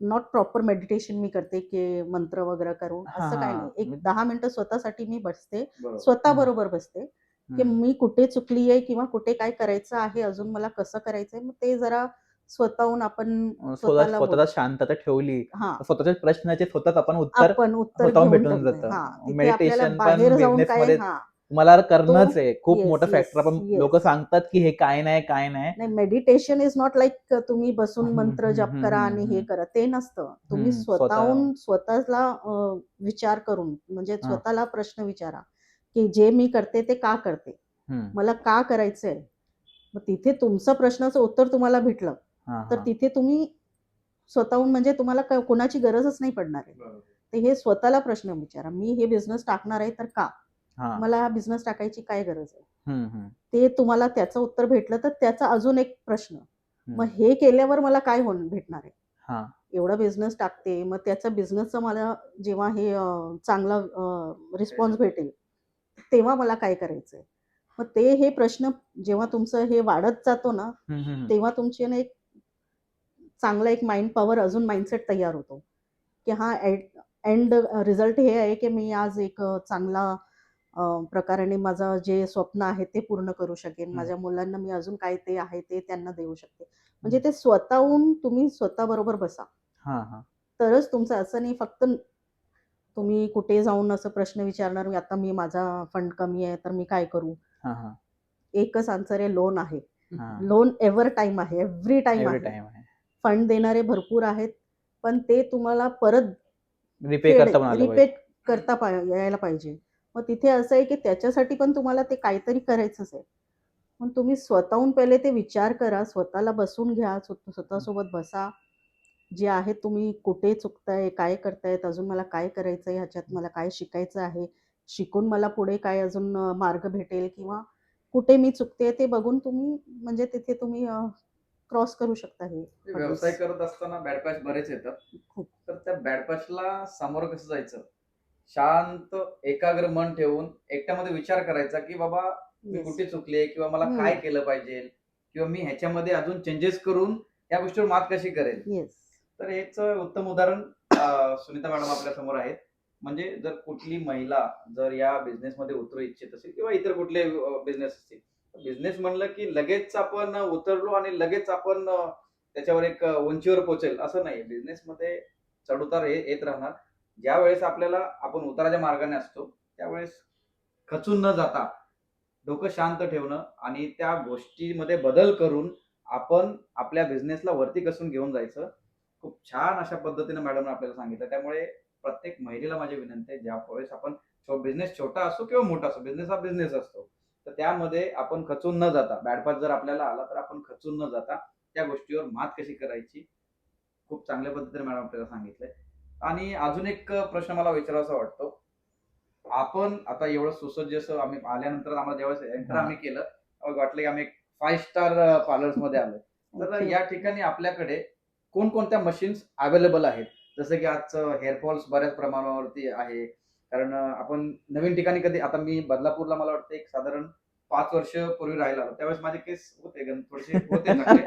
नॉट प्रॉपर मेडिटेशन मी करते, की मंत्र वगैरे करून हा असं काही हा नाही. एक 10 मिनिटं स्वतःसाठी मी बसते. बरोबर. स्वतःबरोबर बसते, की हम्म. मी कुठे चुकली आहे किंवा कुठे काय करायचं आहे, अजून मला कसं करायचंय. मग ते जरा स्वतःहून आपण स्वतःला स्वतःला शांतता ठेवली हां, तर स्वतःच्या प्रश्नाचे स्वतःच आपण उत्तर आपण उत्तर स्वतःहून घेऊन भेटून ठेवतोय. जातं. हां, तिथे आपल्याला मेडिटेशन पण बाहेर जाऊन बिझनेस काय मध्ये हां, तुम्हाला तो करणंच आहे. खूप येस, मोठं येस, फॅक्टर. आपण लोक येस. सांगतात की हे काय नाही काय नाही. नाही, मेडिटेशन इज नॉट लाइक तुम्ही बसून हम्म, मंत्र हम्म, जप हम्म, करा हम्म, आणि हे हम्म. करा, ते नसतं. तुम्ही स्वतः. स्वतःहून स्वतःला विचार करून म्हणजे हा. स्वतःला प्रश्न विचारा, की जे मी करते ते का करते? हम्म. मला का करायचंय? मग तिथे तुमचं प्रश्नाचं उत्तर तुम्हाला भेटलं, हा तर हा तिथे तुम्ही स्वतःहून म्हणजे तुम्हाला कोणाची गरजच नाही पडणार आहे. बरोबर. तर हे स्वतःला प्रश्न विचारा, मी हे बिझनेस टाकणार आहे तर का? हा मला हा बिझनेस टाकायची काय गरज आहे? हम्म. ते तुम्हाला त्याचं उत्तर भेटलं तर त्याचा अजून एक प्रश्न. मग हम्म. हे केल्यावर मला काय भेटणार आहे? हा एवढा बिझनेस टाकते, मग त्याचा बिझनेसचा मला जेव्हा हे चांगला रिस्पॉन्स भेटेल, तेव्हा मला काय करायचंय? मग ते हे प्रश्न जेव्हा तुमचं हे वाढत जातो ना, हम्म. तेव्हा तुमची ना एक चांगला एक माइंड पॉवर अजून माइंडसेट तयार होतो, की हा एंड रिझल्ट हे आहे, की मी आज एक चांगला प्रकाराने माझं जे स्वप्न आहे ते पूर्ण करू शकेन. हम्म. माझ्या मुलांना मी अजून काय ते आहे ते त्यांना देऊ शकते. म्हणजे हम्म. ते स्वतःहून तुम्ही स्वतःबरोबर बसा. हा हा तरच तुमचं असं नाही फक्त तुम्ही कुठे जाऊन असं प्रश्न विचारणार, आता माझा फंड कमी आहे, तर मी काय करू? हा हा एकच आन्सर आहे, लोन आहे. हा लोन एव्हर टाईम आहे, एव्हरी टाईम एव्हरी आहे. टाइम आहे. फंड देणारे भरपूर आहेत, पण ते तुम्हाला परत रिपे करता पण आलं पाहिजे. रिपेट करता यायला पाहिजे. मग तिथे असं आहे, की त्याच्यासाठी पण तुम्हाला ते काहीतरी करायचंच आहे. मग तुम्ही स्वतःहून पहिले ते विचार करा, स्वतःला बसून घ्या, स्वतःसोबत बसा. जे आहे तुम्ही कुठे चुकताय, काय करतायत, अजून मला काय करायचंय, ह्याच्यात मला काय शिकायचं आहे, शिकून मला पुढे काय अजून मार्ग भेटेल किंवा कुठे मी चुकते ते बघून तुम्ही म्हणजे तिथे तुम्ही क्रॉस करू शकता हे व्यवसाय hurdles. करत असताना बॅड पॅच बरेच येतात. खूप. तर त्या बॅड पॅचला सामोरं कसं जायचं? शांत एकाग्र मन ठेवून एकट्यामध्ये विचार करायचा, की बाबा मी येस. कुठे चुकले किंवा मला काय केलं पाहिजे किंवा मी ह्याच्यामध्ये अजून चेंजेस करून या गोष्टीवर मात कशी करेल. येस. तर हेच उत्तम उदाहरण सुनीता मॅडम आपल्या समोर आहेत. म्हणजे जर कुठली महिला जर या बिझनेसमध्ये उतरू इच्छित असेल किंवा इतर कुठले बिझनेस असतील, बिझनेस म्हणलं की लगेच आपण उतरलो आणि लगेच आपण त्याच्यावर एक उंचीवर पोहोचेल असं नाही. बिझनेसमध्ये चढ-उतार येत राहणार. ज्यावेळेस आपल्याला आपण उताराच्या मार्गाने असतो, त्यावेळेस खचून न जाता डोकं शांत ठेवणं आणि त्या गोष्टीमध्ये बदल करून आपण आपल्या बिझनेसला वरती कसून घेऊन जायचं. खूप छान अशा पद्धतीने मॅडमने आपल्याला सांगितलं. त्यामुळे प्रत्येक महिलेला माझी विनंती आहे, ज्यावेळेस आपण बिझनेस छोटा असो किंवा मोठा असो, बिझनेस हा बिझनेस असतो. तर त्यामध्ये आपण खचून न जाता, बॅड पॅच जर आपल्याला आला, तर आपण खचून न जाता त्या गोष्टीवर मात कशी करायची, खूप चांगल्या पद्धतीने मॅडम आपल्याला सांगितलंय. आणि अजून एक प्रश्न मला विचारावासा वाटतो. आपण आता एवढं सुसज्ज असं आम्ही आल्यानंतर आम्हाला ज्यावेळेस एंटर आम्ही केलं, वाटलं की आम्ही एक 5 स्टार पार्लर्समध्ये आलोय. तर Thank you. या ठिकाणी आपल्याकडे कोणकोणत्या मशीन्स अवेलेबल आहेत? जसं की आजचं हेअर फॉल्स बऱ्याच प्रमाणावरती आहे. कारण आपण नवीन ठिकाणी कधी आता मी बदलापूरला मला वाटतं एक साधारण 5 वर्ष पूर्वी राहायला आलो. त्यावेळेस माझे केस होते थोडेसे होते चांगले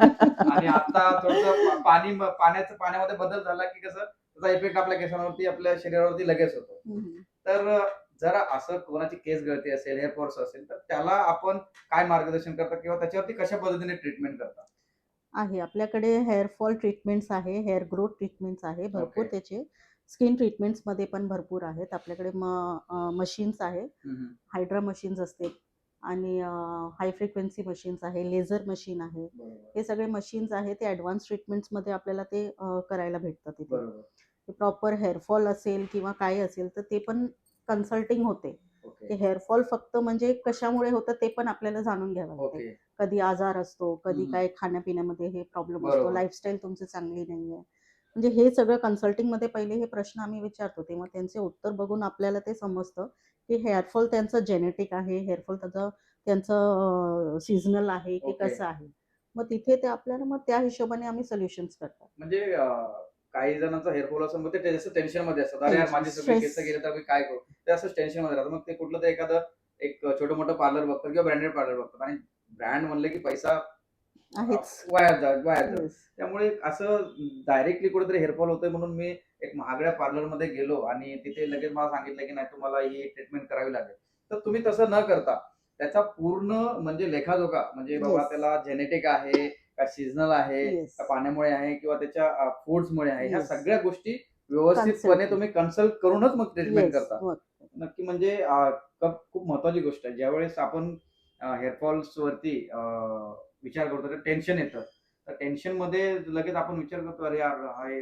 आणि आता थोडंसं पाण्यामध्ये बदल झाला की कसं त्याचा इफेक्ट आपल्या केसांवरती, आपल्या शरीरावरती लगेच होतो. हम्म. तर जरा असं कोणाची केस गळती असेल, हेअर फॉल्स असेल, तर त्याला आपण काय मार्गदर्शन करता किंवा त्याच्यावरती कशा पद्धतीने ट्रीटमेंट करता? आहे आपल्याकडे हेअर फॉल ट्रीटमेंट्स आहे, हेअर ग्रोथ ट्रीटमेंट्स आहे, भरपूर ओके. त्याचे. स्किन ट्रीटमेंट्समध्ये पण भरपूर आहेत. आपल्याकडे मशीन्स आहे, हायड्रा मशीन्स असते आणि हाय फ्रिक्वेन्सी मशीन्स आहे, लेझर मशीन आहे. हे सगळे मशीन्स आहेत ते ॲडव्हान्स ट्रीटमेंट्समध्ये आपल्याला ते करायला भेटतं तिथे. बरोबर. प्रॉपर हेअरफॉल असेल किंवा काय असेल तर ते पण कन्सल्टिंग होते. ते ओके. हेअरफॉल फक्त म्हणजे कशामुळे होतं ते पण आपल्याला जाणून घ्यावं लागते. ओके. कधी आजार असतो, कधी हम्म. काय खाण्यापिण्यामध्ये हे प्रॉब्लेम असतो, बरोबर. लाईफस्टाईल तुमची चांगली नाहीये. म्हणजे हे सगळं कन्सल्टिंगमध्ये पहिले हे प्रश्न आम्ही विचारतो. तेव्हा त्यांचे उत्तर बघून आपल्याला ते समजतं, की हेअरफॉल त्यांचं जेनेटिक आहे, हेअरफॉल त्यांचं सीझनल आहे की ओके. कसं आहे. मग तिथे ते आपल्याला मग त्या हिशोबाने आम्ही सोल्युशन्स करतात. म्हणजे काही जणांचा हेअरफॉल असं मग ते जास्त टेन्शन मध्ये असतात. अरे यार टेन्शन, माझी सगळी केस स्ट्रेस. गेले तर मी काय करू? ते असंच टेन्शन मध्ये राहतात. मग ते कुठलं तर एखादं एक छोटं मोठं पार्लर बघतात किंवा ब्रँडेड पार्लर बघतात आणि ब्रँड म्हणलं की पैसा आहेच. वायाच जातो. येस. त्यामुळे असं डायरेक्टली कुठेतरी हेअरफॉल होतोय म्हणून मी एक महागड्या पार्लरमध्ये गेलो आणि तिथे लगेच मला सांगितलं की नाही तुम्हाला ही ट्रीटमेंट करावी लागेल. तर तुम्ही तसं न करता त्याचा पूर्ण म्हणजे लेखाजोखा म्हणजे बाबा येस. त्याला जेनेटिक आहे का सीझनल आहे येस. का पाण्यामुळे आहे किंवा त्याच्या फूड्समुळे आहे ह्या येस. सगळ्या गोष्टी व्यवस्थितपणे कन्सल्टिंग. तुम्ही कन्सल्ट करूनच मग ट्रीटमेंट येस. करता. मग नक्की म्हणजे खूप महत्वाची गोष्ट आहे. ज्यावेळेस आपण हेअरफॉल्स वरती विचार करतो तर टेन्शन येतं. तर टेन्शनमध्ये लगेच आपण विचार करतो, "अरे यार,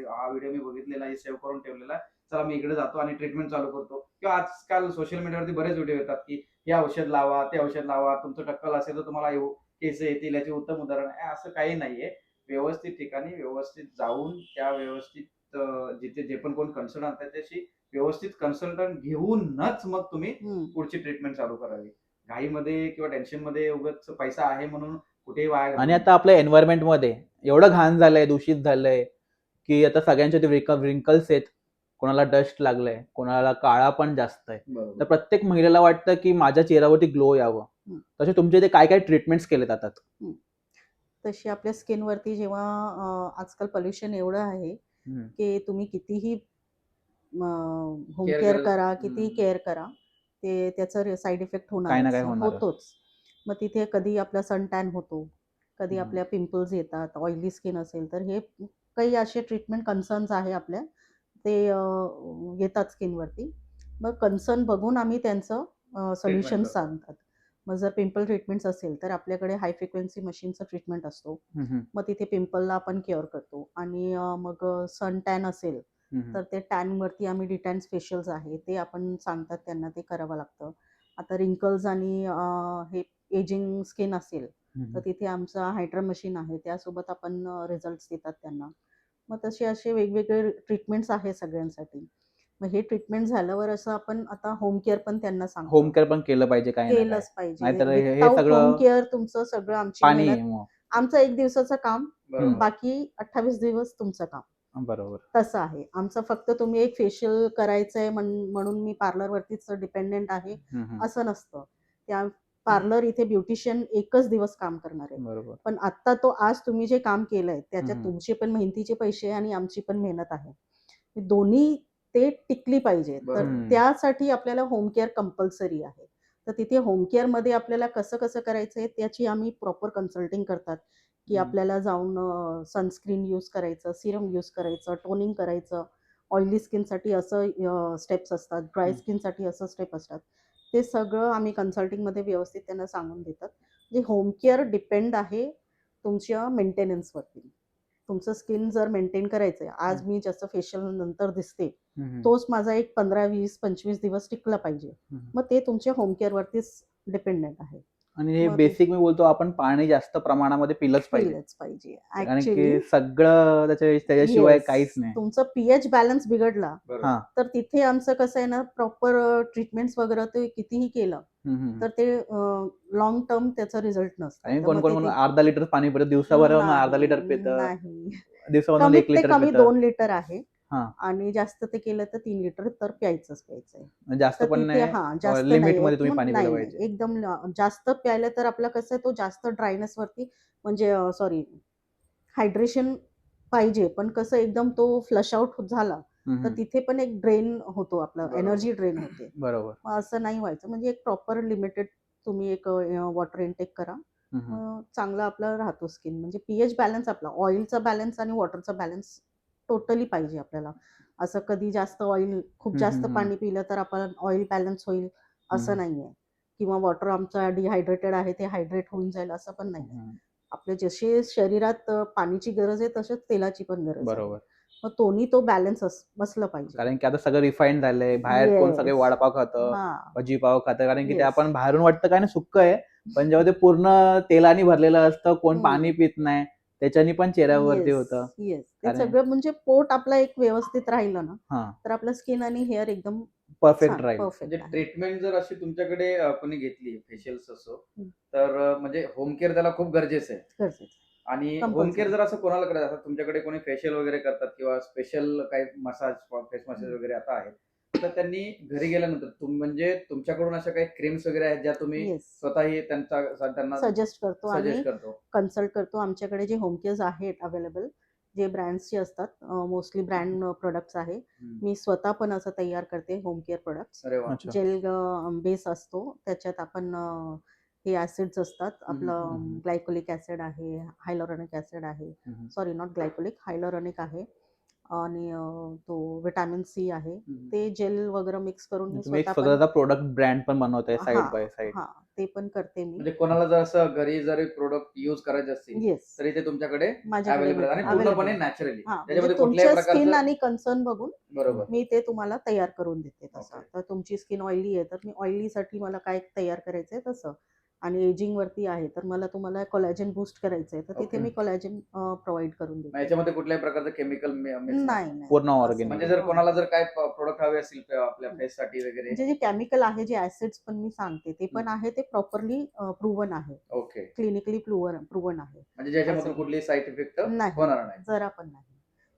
हा व्हिडिओ मी बघितलेला आहे, सेव्ह करून ठेवलेला आहे. चला मी इकडे जातो आणि ट्रीटमेंट चालू करतो." किंवा आजकाल सोशल मीडियावरती बरेच व्हिडिओ येतात, की हे औषध लावा, ते औषध लावा. तुमचं टक्कल असेल तर तुम्हाला केस येतील याचे उत्तम उदाहरण आहे. असं काही नाहीये. व्यवस्थित ठिकाणी व्यवस्थित जाऊन त्या व्यवस्थित जिथे जे पण कोण कन्सल्टंट असतात त्याच्याशी व्यवस्थित कन्सल्टंट घेऊनच मग तुम्ही पुढची ट्रीटमेंट चालू करावी. घाईमध्ये किंवा टेन्शनमध्ये उगाच पैसा आहे म्हणून कुठेही वाया घालवू आणि नये. आता आपल्या एन्व्हायरमेंटमध्ये एवढं घाण झालंय, दूषित झालंय, की आता सगळ्यांचे ते रिंकल्स आहेत. कोणाला डस्ट लागलंय, कोणाला काळा पण जास्त आहे. बरोबर. तर प्रत्येक महिलेला वाटतं, की माझ्या चेहऱ्यावरती ग्लो यावं. हं. तसे तुमचे इथे काय-काय ट्रीटमेंट्स केले जातात? तशी आपल्या स्किनवरती जेव्हा आजकाल पोल्युशन एवढं आहे, हं. की तुम्ही कितीही होम केअर केअर करत करा, कितीही केअर करा, ते त्याचा साइड इफेक्ट काही ना होणारच, काही होणारच. होतोच. मग तिथे कधी आपला सन टॅन होतो, कधी हं. आपल्या पिंपल्स येतात, ऑइली स्किन असेल तर हे काही असे ट्रीटमेंट कन्सर्न्स आहे आपल्या, ते येतात स्किनवरती. मग कन्सर्न बघून आम्ही त्यांचं सोल्युशन्स करतो. सांगतात. मग जर पिंपल ट्रीटमेंट्स असेल तर आपल्याकडे हाय फ्रिक्वेन्सी मशीनचं ट्रीटमेंट असतो. हं, हं. मग तिथे पिंपलला आपण केअर करतो आणि मग सन टॅन असेल हं, हं. तर ते टॅनवरती आम्ही डिटॅन फेशियल्स आहे ते आपण सांगतात त्यांना ते करावं लागतं. आता रिंकल्स आणि हे एजिंग स्किन असेल हं, तर हं. तिथे आमचं हायड्रा मशीन आहे त्यासोबत आपण रिझल्ट्स देतात त्यांना. मग तसे असे वेगवेगळे ट्रीटमेंट्स आहे सगळ्यांसाठी. मग हे ट्रीटमेंट झाल्यावर असं आपण आता होम केअर पण त्यांना होम सांगतो. केअर पण केलं पाहिजे काही ना काही. केलंच पाहिजे. नाहीतर हे विथआऊट होम सगळं केअर तुमचं सगळं आमची पाणी मेहनत आहे मग. आमचं 1 दिवसाचं काम, बरोबर. बाकी 28 दिवस तुमचं काम. बरोबर. तसं आहे. आमचं फक्त तुम्ही एक फेशियल करायचंय म्हणून मी पार्लरवरतीच डिपेंडंट आहे, हं, हं. असं नसतं. त्या पार्लर इथे ब्युटिशियन एकच दिवस काम करणार आहे. बरोबर. पण आत्ता तो आज तुम्ही जे काम केलंय, हं, त्याच्यात हं. तुमचे पण मेहनतीचे पैसे आणि आमची पण मेहनत आहे. हे दोन्ही ते टिकली पाहिजे. तर बरोबर. हं. त्यासाठी आपल्याला होम केअर कंपल्सरी आहे. तर तिथे होम केअरमध्ये आपल्याला कसं-कसं करायचंय त्याची आम्ही प्रॉपर कन्सल्टिंग करतात, की हं. आपल्याला जाऊन सनस्क्रीन यूज करायचं, सीरम यूज करायचं, टोनिंग करायचं. ऑइली स्किनसाठी असं स्टेप्स असतात, ड्राय हं. स्किनसाठी असं स्टेप असतात. ते सगळं आम्ही कन्सल्टिंगमध्ये व्यवस्थित त्यांना सांगून देतात. म्हणजे होम केअर डिपेंड आहे तुमच्या मेंटेनन्सवरती. तुमचं स्किन जर मेंटेन करायचंय, आज मी जसं फेशियल नंतर दिसते, हं, हं. तोच माझा एक 15, 20, 25 दिवस टिकला पाहिजे. हं, हं. मग ते तुमच्या होम केअरवरतीच डिपेंडंट आहे. आणि हे मग ते बेसिक मी बोलतो आपण पाणी जास्त प्रमाणामध्ये पिलंच पाहिजे. पिलंच पाहिजे. कारण ॲक्चुअली की सगळं त्याच्याशिवाय येस. काहीच नाही. तुमचा पीएच बॅलन्स बिघडला, बरोबर. हां. तर तिथे आमचं कसं आहे ना, प्रॉपर ट्रीटमेंट्स वगैरे ते कितीही केलं, हं, हं. तर ते लाँग टर्म त्याचा रिझल्ट नसतं. आणि तर मग कोण-कोण ते अर्धा लिटर पाणी पितं, दिवसाभरातून अर्धा लिटर नाही, पितं, नाही. दिवसामधून 1 कमीत ते लिटर कमी पितं. 2 लिटर आहे हां. आणि जास्त ते केलं तर 3 लिटर तर प्यायचंच प्यायचंय. जास्त तर पण तिथे नाही, जास्त नाहीये. लिमिटमध्ये तुम्ही मग पाणी पिलं नाही, नाही. पाहिजे. एकदम जास्त प्यायलं तर आपलं कसं आहे, तो जास्त ड्रायनेसवरती म्हणजे सॉरी हायड्रेशन पाहिजे. पण कसं एकदम तो फ्लश आउट झाला, हं, तर हं. तिथे पण एक ड्रेन होतो आपला, बरोबर. एनर्जी ड्रेन होते. बरोबर. मग असं नाही व्हायचं. म्हणजे एक प्रॉपर लिमिटेड तुम्ही एक वॉटर इनटेक करा. हं, हं. मग चांगला आपला राहतो स्किन. म्हणजे पीएच बॅलन्स आपला, ऑइलचा बॅलन्स आणि वॉटरचा बॅलन्स टोटली पाहिजे आपल्याला. असं कधी जास्त ऑइल खूप हं, हं, जास्त हं. पाणी पिलं तर आपण ऑइल बॅलन्स होईल हं, असं हं. नाहीये. किंवा वॉटर आमचा डिहायड्रेटेड आहे ते हायड्रेट होऊन जाईल असं पण नाही. हम्म. आपले जसे शरीरात पाणीची गरज आहे तसंच तेलाची पण गरज आहे. बरोबर. मग तो बॅलन्स बसलं पाहिजे. कारण की आता सगळं रिफाईंड झालंय. बाहेर कोण सगळे Yes. वडापाव खातं, हा भजीपाव खातं. कारण की ते Yes. आपण बाहेरून वाटतं काय ना सुक्क आहे, पण जेव्हा ते पूर्ण तेलाने भरलेलं असतं, कोण पाणी पित नाही, त्याच्यानी पण चेहऱ्यावरती होतं. येस ते कारण- सगळं म्हणजे पोट आपलं एक व्यवस्थित राहिलं ना हा, तर आपलं स्किन आणि हेअर एकदम परफेक्ट राहील. म्हणजे परफेक्ट ट्रीटमेंट जर अशी तुमच्याकडे कोणी घेतली फेशियल्स असो हम्म. तर म्हणजे होम केअर त्याला खूप गरजेचं आहे. गरजेचं आणि Compulsory. होम केअर जर असं कोणाला करायचं असं तुमच्याकडे कोणी फेशियल वगैरे करतात किंवा स्पेशल काही मसाज फेस मसाज वगैरे आता आहे तर त्यांनी घरी गेल्यानंतर म्हणजे तुमच्याकडून अशा काही क्रीम्स वगैरे आहेत ज्या तुम्ही येस स्वतःही त्यांना सजेस्ट करतो आणि सजेस्ट करतो. कन्सल्ट करतो. आमच्याकडे जे होम केअर्स आहेत अवेलेबल जे ब्रँड्सचे असतात मोस्टली ब्रँड प्रोडक्ट्स आहे. मी स्वतः पण असं तयार करते होम केअर प्रोडक्ट्स. अरे वा. अच्छा. जेल बेस असतो त्याच्यात आपण हे ऍसिड्स असतात. आपलं हम्म. ग्लायकोलिक ऍसिड आहे, हायलोरॉनिक ऍसिड आहे, हम्म. सॉरी नॉट ग्लायकोलिक, हायलोरॉनिक आहे आणि तो विटॅमिन सी आहे. ते जेल वगैरे मिक्स करून मी तुम्ही एक स्वतः पण स्वतःचा प्रोडक्ट ब्रँड पण बनवताय साइड हा बाय साइड. हा ते पण करते मी. म्हणजे कोणाला जर असं घरी जरी प्रोडक्ट युज करायचे असतील येस तरी ते तुमच्याकडे माझ्याकडे अवेलेबल आहे आणि पूर्णपणे नॅचरली हा म्हणजे त्याच्यामध्ये तुमच्या कुठल्याही स्किन प्रकारचं आणि कन्सर्न बघून बरोबर. मी ते तुम्हाला तयार करून देते तसं. Okay. तर तुमची स्किन ऑइली आहे तर मी ऑइली साठी मला काय तयार करायचंय तसं. आणि एजिंग वरती आहे तर मला तुम्हाला कोलॅजन बूस्ट करायचंय तर तिथे Okay. मी कोलॅजन प्रोव्हाइड करून मग देते. याच्यामध्ये कुठल्याही प्रकारचं केमिकल नाही पूर्ण असं organic. म्हणजे नाही. जर कोणाला जर काय प्रोडक्ट हवे असतील आपल्या फेस साठी वगैरे. म्हणजे जे केमिकल आहे जे ऍसिड्स पण मी सांगते ते पण आहे ते प्रॉपरली प्रूव्हन आहे. ओके. क्लिनिकली प्रूव्हन आहे. म्हणजे ज्याच्यामधून असं. कुठलीही साईड इफेक्ट नाही. होणार नाही. जरा पण नाही.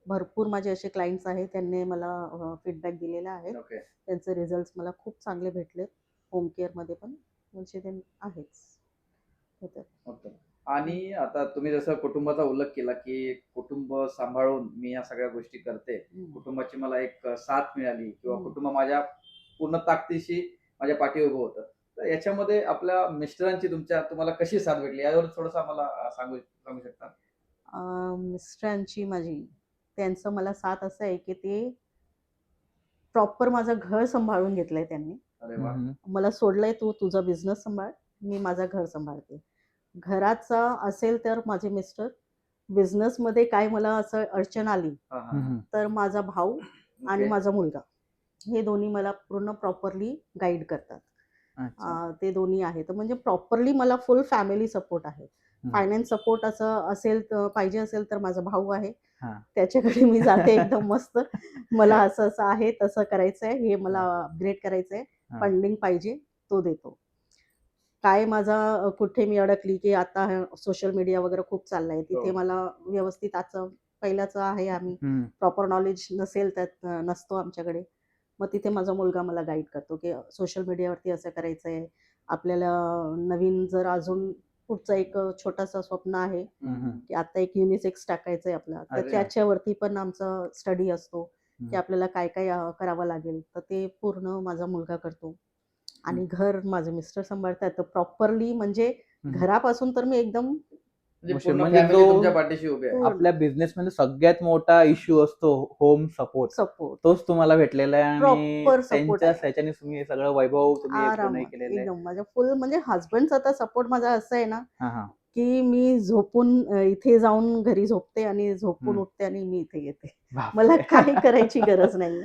भरपूर माझे असे क्लायंट्स आहेत त्यांनी मला फीडबॅक दिलेला आहे. ओके. त्यांचे रिझल्ट मला खूप चांगले भेटले. होम केअर मध्ये पण म्हणजे ते आहेच. ओके. आणि आता तुम्ही जसं कुटुंबाचा उल्लेख केला की कुटुंब सांभाळून मी या सगळ्या गोष्टी करते, कुटुंबाची मला एक साथ मिळाली किंवा कुटुंब माझ्या पूर्ण ताकदीशी माझ्या पाठी उभं होतं. तर याच्यामध्ये आपल्या मिस्टरांची तुम्हाला कशी साथ भेटली यावर थोडस आम्हाला सांगू शकता? मिस्टरांची माझी त्यांचं मला साथ असं आहे की ते प्रॉपर माझं घर सांभाळून घेतलंय त्यांनी. अरे वा. मला सोडलंय तू तुझा बिझनेस सांभाळ, मी माझं घर सांभाळते. घराचा असेल तर माझे मिस्टर, बिझनेसमध्ये काय मला असं अडचण आली तर माझा भाऊ आणि माझा मुलगा हे दोन्ही मला पूर्ण प्रॉपरली गाईड करतात. ते दोन्ही आहेत म्हणजे प्रॉपरली मला फुल फॅमिली सपोर्ट आहे. फायनान्स सपोर्ट असं असेल पाहिजे असेल तर माझा भाऊ आहे. त्याच्याकडे मी जाते एकदम मस्त मला असं असं आहे तसं करायचंय हे मला अपग्रेड करायचंय फंडिंग पाहिजे तो देतो. काय माझा कुठे मी अडकली की आता सोशल मीडिया वगैरे खूप चाललंय तिथे मला व्यवस्थित पहिल्याच आहे आम्ही प्रॉपर नॉलेज नसेल त्यात नसतो आमच्याकडे. मग तिथे माझा मुलगा मला गाईड करतो की सोशल मीडियावरती असं करायचंय आपल्याला. नवीन जर अजून पुढचं एक छोटासा स्वप्न आहे की आता एक युनिसेक्स टाकायचंय आपला तर त्याच्यावरती पण आमचा स्टडी असतो की आपल्याला काय काय करावं लागेल तर ते पूर्ण माझा मुलगा करतो. आणि घर माझे मिस्टर सांभाळतात तर प्रॉपरली म्हणजे घरापासून तर मी एकदम म्हणजे तुमच्या पाठीशी उभे आहे. आपल्या बिझनेस मध्ये सगळ्यात मोठा इश्यू असतो होम सपोर्ट. तोच तुम्हाला भेटलेला आहे आणि त्याच्याने तुम्ही सगळं वैभव तुम्ही केलेलं आहे. माझ्या फुल म्हणजे हजबंडचा तर सपोर्ट माझा असं आहे ना की मी झोपून इथे जाऊन घरी झोपते आणि झोपून उठते आणि मी इथे येते. मला काही करायची गरज नाही.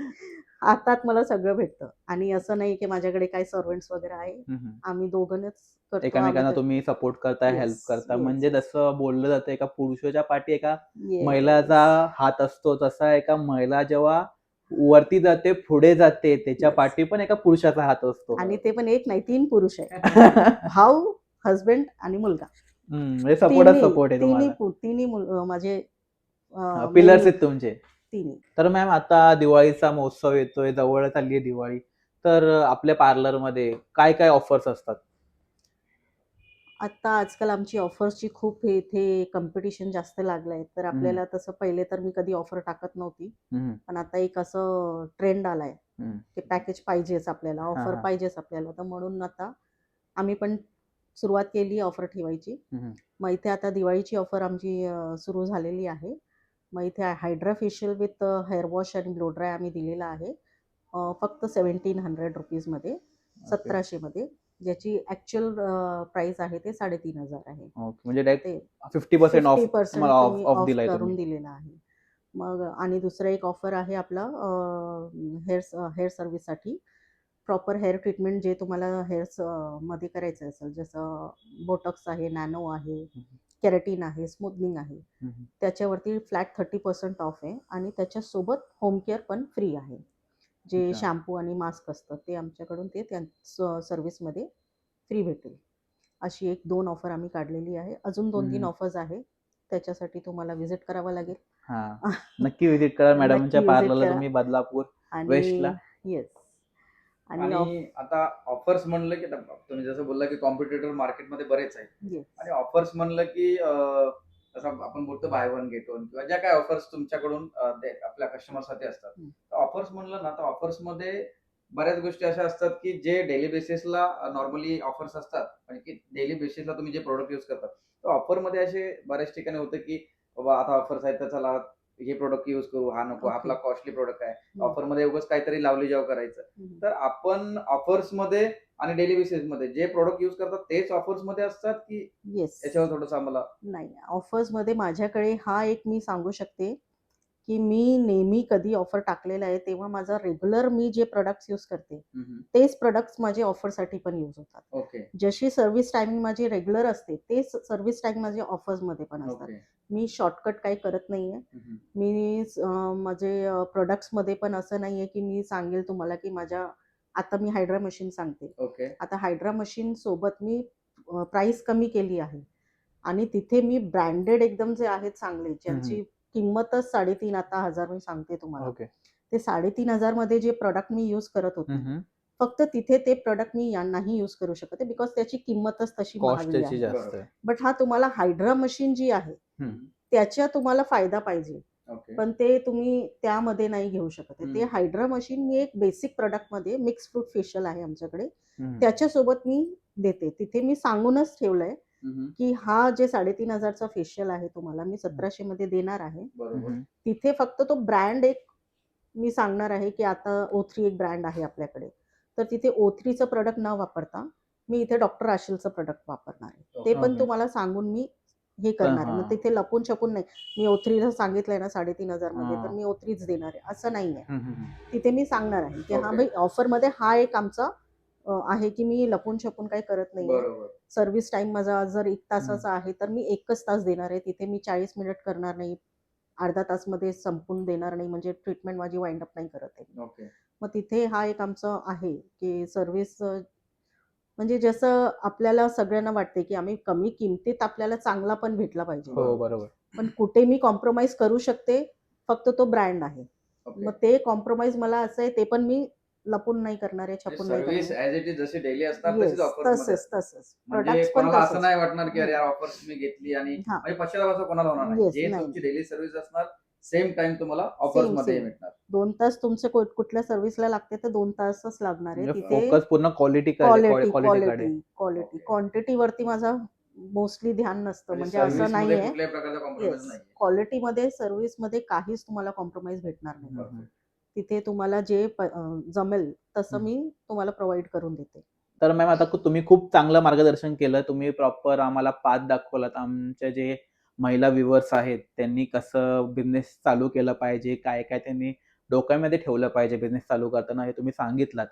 हातात मला सगळं भेटतं आणि असं नाही की माझ्याकडे काही सर्वंट्स वगैरे आहे. आम्ही दोघंच करतो. एकमेकांना तुम्ही सपोर्ट करता, हेल्प करता. म्हणजे जसं बोललं जातं एका पुरुषाच्या पाठी एका महिलाचा हात असतो तसा एका महिला जेव्हा वरती जाते पुढे जाते त्याच्या पाठी पण एका पुरुषाचा हात असतो. आणि ते पण एक नाही 3 पुरुष आहे. भाऊ, हजबंड आणि मुलगा. म्हणजे सपोर्ट आहे तुम्हाला. तिन्ही माझे पिलर्स आहेत तुमचे. तिन्ही. तर मॅम आता दिवाळीचा महोत्सव येतोय, जवळच आली आहे दिवाळी. तर आपल्या पार्लरमध्ये काय काय ऑफर्स असतात? आता आजकाल आमची ऑफर्सची खूप इथे कॉम्पिटिशन जास्त लागलंय तर आपल्याला तसं पहिले तर मी कधी ऑफर टाकत नव्हती. पण आता एक असं ट्रेंड आलाय की पॅकेज पाहिजेच आपल्याला, ऑफर पाहिजेच आपल्याला. तर म्हणून आता आम्ही पण सुरुवात केली ऑफर ठेवायची. मग इथे आता दिवाळीची ऑफर आमची सुरू झालेली आहे. मग इथे hydra facial with hair wash आणि ब्लो ड्राय आम्ही दिलेला आहे फक्त 1700 रुपीजमध्ये, 1700 मध्ये. ज्याची ऍक्च्युअल प्राइस आहे ते 3,500 आहे. ओके, म्हणजे डायरेक्ट ते 50% ऑफ 50% तुम्हाला तुम्ही ऑफ ऑफ दिलाय करून तुम्ही. दिलेला आहे. मग आणि दुसरा एक ऑफर आहे आपला हेअर सर्व्हिससाठी. प्रॉपर हेअर ट्रीटमेंट जे तुम्हाला मध्ये करायचं असेल, जसं बोटॉक्स आहे, नॅनो आहे, हम्म. केराटिन आहे, स्मूथनिंग आहे, हम्म. त्याच्यावरती फ्लॅट 30% ऑफ आहे आणि त्याच्यासोबत होम केअर पण फ्री आहे. जे अच्छा. शॅम्पू आणि मास्क असतं ते आमच्याकडून ते त्या सर्व्हिसमध्ये फ्री भेटेल. अशी 1-2 ऑफर आम्ही काढलेली आहे. अजून 2-3 हम्म. ऑफर्स आहे. त्याच्यासाठी तुम्हाला व्हिजिट करावं लागेल. हा, नक्की विजिट करा मॅडमच्या नक्की व्हिजिट पार्लरला करा. तुम्ही बदलापूर आणि वेस्टला. येस. आणि आणि आता ऑफर्स म्हणलं की आता तुम्ही जसं बोलला की कॉम्पिटिटर मार्केटमध्ये बरेच आहेत येस. आणि ऑफर्स म्हणलं की जसं आपण बोलतो बाय वन गेट वन किंवा ज्या काय ऑफर्स तुमच्याकडून आपल्या कस्टमरसाठी असतात, तर ऑफर्स म्हणलं ना तर ऑफर्स मध्ये बऱ्याच गोष्टी अशा असतात की जे डेली बेसिसला नॉर्मली ऑफर्स असतात, म्हणजे की डेली बेसिसला तुम्ही जे प्रोडक्ट यूज करतात, तर ऑफर मध्ये असे बऱ्याच ठिकाणी होतं की बाबा आता ऑफर्स आहेत तर चला हे प्रोडक्ट यूज करू, हा नको, Okay. आपला कॉस्टली प्रोडक्ट आहे, हम्म. ऑफर मध्ये उगाच काहीतरी लावली जाव करायचं. हम्म. तर आपण ऑफर्स मध्ये आणि डेली बेसिस मध्ये जे प्रोडक्ट यूज करतात तेच ऑफर्स मध्ये असतात की येस. याच्यावर थोडंसं आम्हाला नाही, ऑफर्समध्ये माझ्याकडे हा एक मी सांगू शकते की मी नेहमी कधी ऑफर टाकलेला आहे तेव्हा माझा रेग्युलर मी जे प्रोडक्ट्स यूज करते तेच प्रोडक्ट्स माझे ऑफरसाठी पण यूज होतात. ओके जशी सर्व्हिस टायमिंग माझी रेग्युलर असते तेच सर्व्हिस टाइम माझे ऑफर्समध्ये पण असतात. ओके मी शॉर्टकट काही करत नाहीये. मी माझे प्रोडक्ट्समध्ये पण असं नाहीये की मी सांगेल तुम्हाला की आता मी हायड्रा मशीन सांगते. ओके आता हायड्रा मशीन सोबत मी प्राइस कमी केली आहे आणि तिथे मी ब्रँडेड एकदम जे आहेत चांगले, ज्यांची किंमतच 3,500 आता 1,000 मी सांगते तुम्हाला. ओके. ते 3,500 मध्ये जे प्रॉडक्ट मी यूज करत होते, फक्त तिथे ते प्रॉडक्ट मी नाही यूज करू शकत आहे बिकॉज त्याची किंमतच तशी कॉस्ट महागडी त्याची आहे. जास्त आहे. बट हा तुम्हाला हायड्रा मशीन जी आहे त्याच्या तुम्हाला फायदा पाहिजे, ओके पण ते तुम्ही त्यामध्ये नाही घेऊ शकत आहे. ते हायड्रा मशीन मी एक बेसिक प्रॉडक्टमध्ये मिक्स फ्रूट फेशियल आहे आमच्याकडे, त्याच्यासोबत मी देते. तिथे मी सांगूनच ठेवलंय की हा जे 3,500चा फेशियल आहे तुम्हाला मी 1,700 मध्ये देणार आहे. बरोबर तिथे फक्त तो ब्रँड एक मी सांगणार आहे की आता O3 एक ब्रँड आहे आपल्याकडे, तर तिथे O3चं प्रोडक्ट न वापरता मी इथे डॉक्टर आशिलचं प्रोडक्ट वापरणार आहे. ते पण Okay. तुम्हाला सांगून मी हे करणार आहे. मग तिथे लपून छपून नाही, मी O3ला सांगितलंय ना 3,500 मध्ये तर मी O3च देणार आहे असं नाहीये. तिथे मी सांगणार आहे की हा Okay. भाई ऑफरमध्ये हा एक आमचा आहे की मी लपून छपून काही करत नाहीये. बरोबर सर्व्हिस टाइम माझा जर 1 तासाचा आहे तर मी 1च तास देणार आहे. तिथे मी 40 मिनिट करणार नाही, अर्धा तासमध्ये संपून देणार नाही, म्हणजे ट्रीटमेंट माझी वाइंड अप नाही करत आहे. ओके मग तिथे हा एक आमचं आहे की सर्व्हिस, म्हणजे जसं आपल्याला सगळ्यांना वाटते की आम्ही कमी किमतीत आपल्याला चांगला पण भेटला पाहिजे, हो बरोबर. पण कुठे मी कॉम्प्रोमाइज करू शकते, फक्त तो ब्रँड आहे. ओके मग ते कॉम्प्रोमाइज मला असं आहे, ते पण मी लपून नाही करणार आहे, छपून नाही सर्व्हिस करणार आहे. ऍज इट इज जशी डेली असणार Yes, तशीच ऑफर्स मध्ये तसंच तसंच म्हणजे प्रोडक्ट्स पण कोणाला असं तसंच. नाही वाटणार की अरे यार ऑफर्स मी घेतली आणि हा. म्हणजे पश्चाताप असं कोणाला होणार नाही. Yes, जे नाही. तुमची डेली सर्व्हिस असणार सेम टाइम तुम्हाला ऑफर्स Same, मध्ये same. भेटणार. 2 तास तुमचे कुठल्या सर्व्हिसला लागते तर 2 तासच लागणार आहे. म्हणजे तिथे फोकस पूर्ण क्वालिटी क्वालिटी क्वालिटीकडे. Quality Okay. क्वांटिटीवरती माझा मोस्टली ध्यान नसतं, म्हणजे service असं मध्ये नाहीये. कुठल्याही प्रकारचा कॉम्प्रोमाइज येस, नाही. क्वालिटीमध्ये सर्व्हिसमध्ये काहीच तुम्हाला कॉम्प्रोमाइज भेटणार नाही. हम्म. तिथे तुम्हाला जे जमेल तसं हम्म. मी तुम्हाला प्रोव्हाइड करून देते. तर मॅम आता तुम्ही खूप चांगलं मार्गदर्शन केलं. तुम्ही प्रॉपर आम्हाला पाथ दाखवलात. आमच्या जे महिला व्ह्युअर्स आहेत त्यांनी कसं बिझनेस चालू केलं पाहिजे, काय काय त्यांनी डोक्यामध्ये ठेवलं पाहिजे बिझनेस चालू करताना, हे तुम्ही सांगितलात.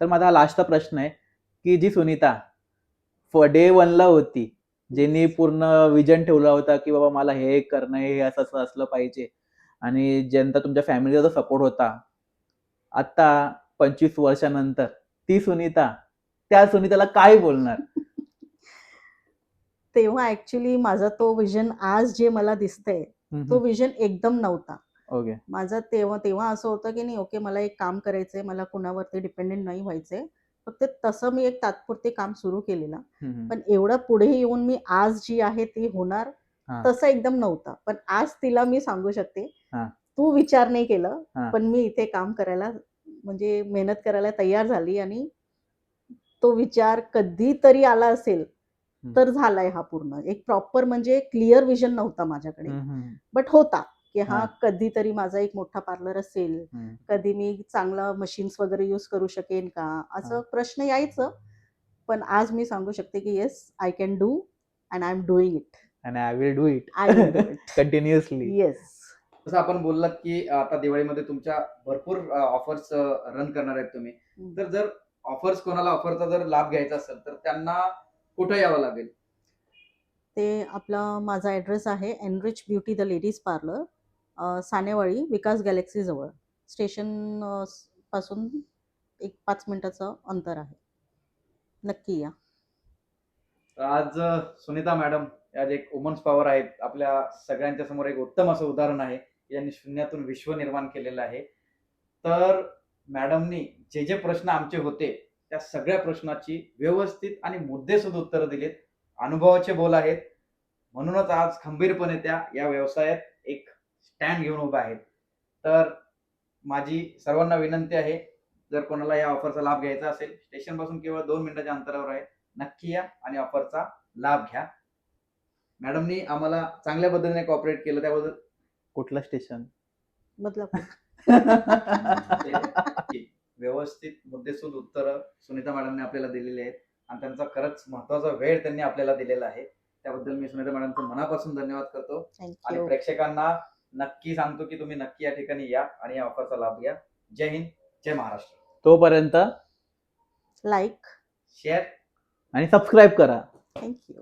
तर माझा लास्टचा प्रश्न आहे की जी सुनीता डे 1ला होती, ज्यांनी पूर्ण विजन ठेवला होता की बाबा मला हे करणं, हे असं असं असलं पाहिजे, आणि ज्यांचा तुमच्या फॅमिलीचा सपोर्ट होता, आता 25 वर्षानंतर ती सुनीता त्या सुनीताला काय बोलणार? तेव्हा ऍक्च्युली माझा तो विजन आज जे मला दिसतंय तो विजन एकदम नव्हता. ओके. माझं तेव्हा असं होतं की नाही, ओके मला एक काम करायचंय, मला कुणावरती डिपेंडेंट नाही व्हायचंय. फक्त तसं मी एक तात्पुरते काम सुरू केलेलं, पण एवढं पुढे येऊन मी आज जी आहे ती होणार हा. तसं एकदम नव्हतं. पण आज तिला मी सांगू शकते, हा. तू विचार नाही केलं, हा. पण मी इथे काम करायला, म्हणजे मेहनत करायला तयार झाली आणि तो विचार कधीतरी आला असेल तर झालाय हा पूर्ण. एक प्रॉपर म्हणजे क्लिअर विजन नव्हता माझ्याकडे, बट होता की हा कधीतरी माझा एक मोठा पार्लर असेल, कधी मी चांगला मशीन्स वगैरे यूज करू शकेन का, असं प्रश्न यायचं. पण आज मी सांगू शकते की yes I can do and I am doing it. आणि I will do it I will do it. Continuously. Yes. जसं आपण बोललात की आता दिवाळीमध्ये तुमच्या भरपूर ऑफर्स रन करणार आहेत तुम्ही. तर जर कोणाला ऑफरचा जर लाभ घ्यायचा असेल तर त्यांना कुठे यावं लागेल? ते माझा ॲड्रेस आहे enrich beauty the ladies parlour, Sanewadi, Vikas galaxy जवळ. स्टेशन पासून एक 5 मिनिटाचं अंतर आहे. नक्की या. आज सुनीता मॅडम आज एक वुमन्स पॉवर आहेत. आपल्या सगळ्यांच्या समोर एक उत्तम असं उदाहरण आहे. यांनी शून्यातून विश्व निर्माण केलेलं आहे. तर मॅडमनी जे जे प्रश्न आमचे होते त्या सगळ्या प्रश्नाची व्यवस्थित आणि मुद्देसूद उत्तरं दिलीत. अनुभवाचे बोल आहेत. म्हणूनच आज खंबीरपणे त्या या व्यवसायात एक स्टँड घेऊन उभ्या आहेत. तर माझी सर्वांना विनंती आहे, जर कोणाला या ऑफरचा लाभ घ्यायचा असेल, स्टेशन पासून केवळ 2 मिनिटाच्या अंतरावर आहे. नक्की या आणि ऑफरचा लाभ घ्या. मॅडमनी आम्हाला चांगल्या पद्धतीने कॉपरेट केलं त्याबद्दल कुठलं स्टेशन? बदलापूर. व्यवस्थित मुद्देसूद उत्तरं सुनीता मॅडमने आपल्याला दिलेली आहेत आणि त्यांचा खरंच महत्वाचा वेळ त्यांनी आपल्याला दिलेला आहे. त्याबद्दल मी सुनीता मॅडमचं मनापासून धन्यवाद करतो आणि थँक्यू. प्रेक्षकांना नक्की सांगतो की तुम्ही नक्की या ठिकाणी या आणि या ऑफरचा लाभ घ्या. जय हिंद, जय महाराष्ट्र. तोपर्यंत लाईक शेअर आणि सबस्क्राईब करा. थँक्यू.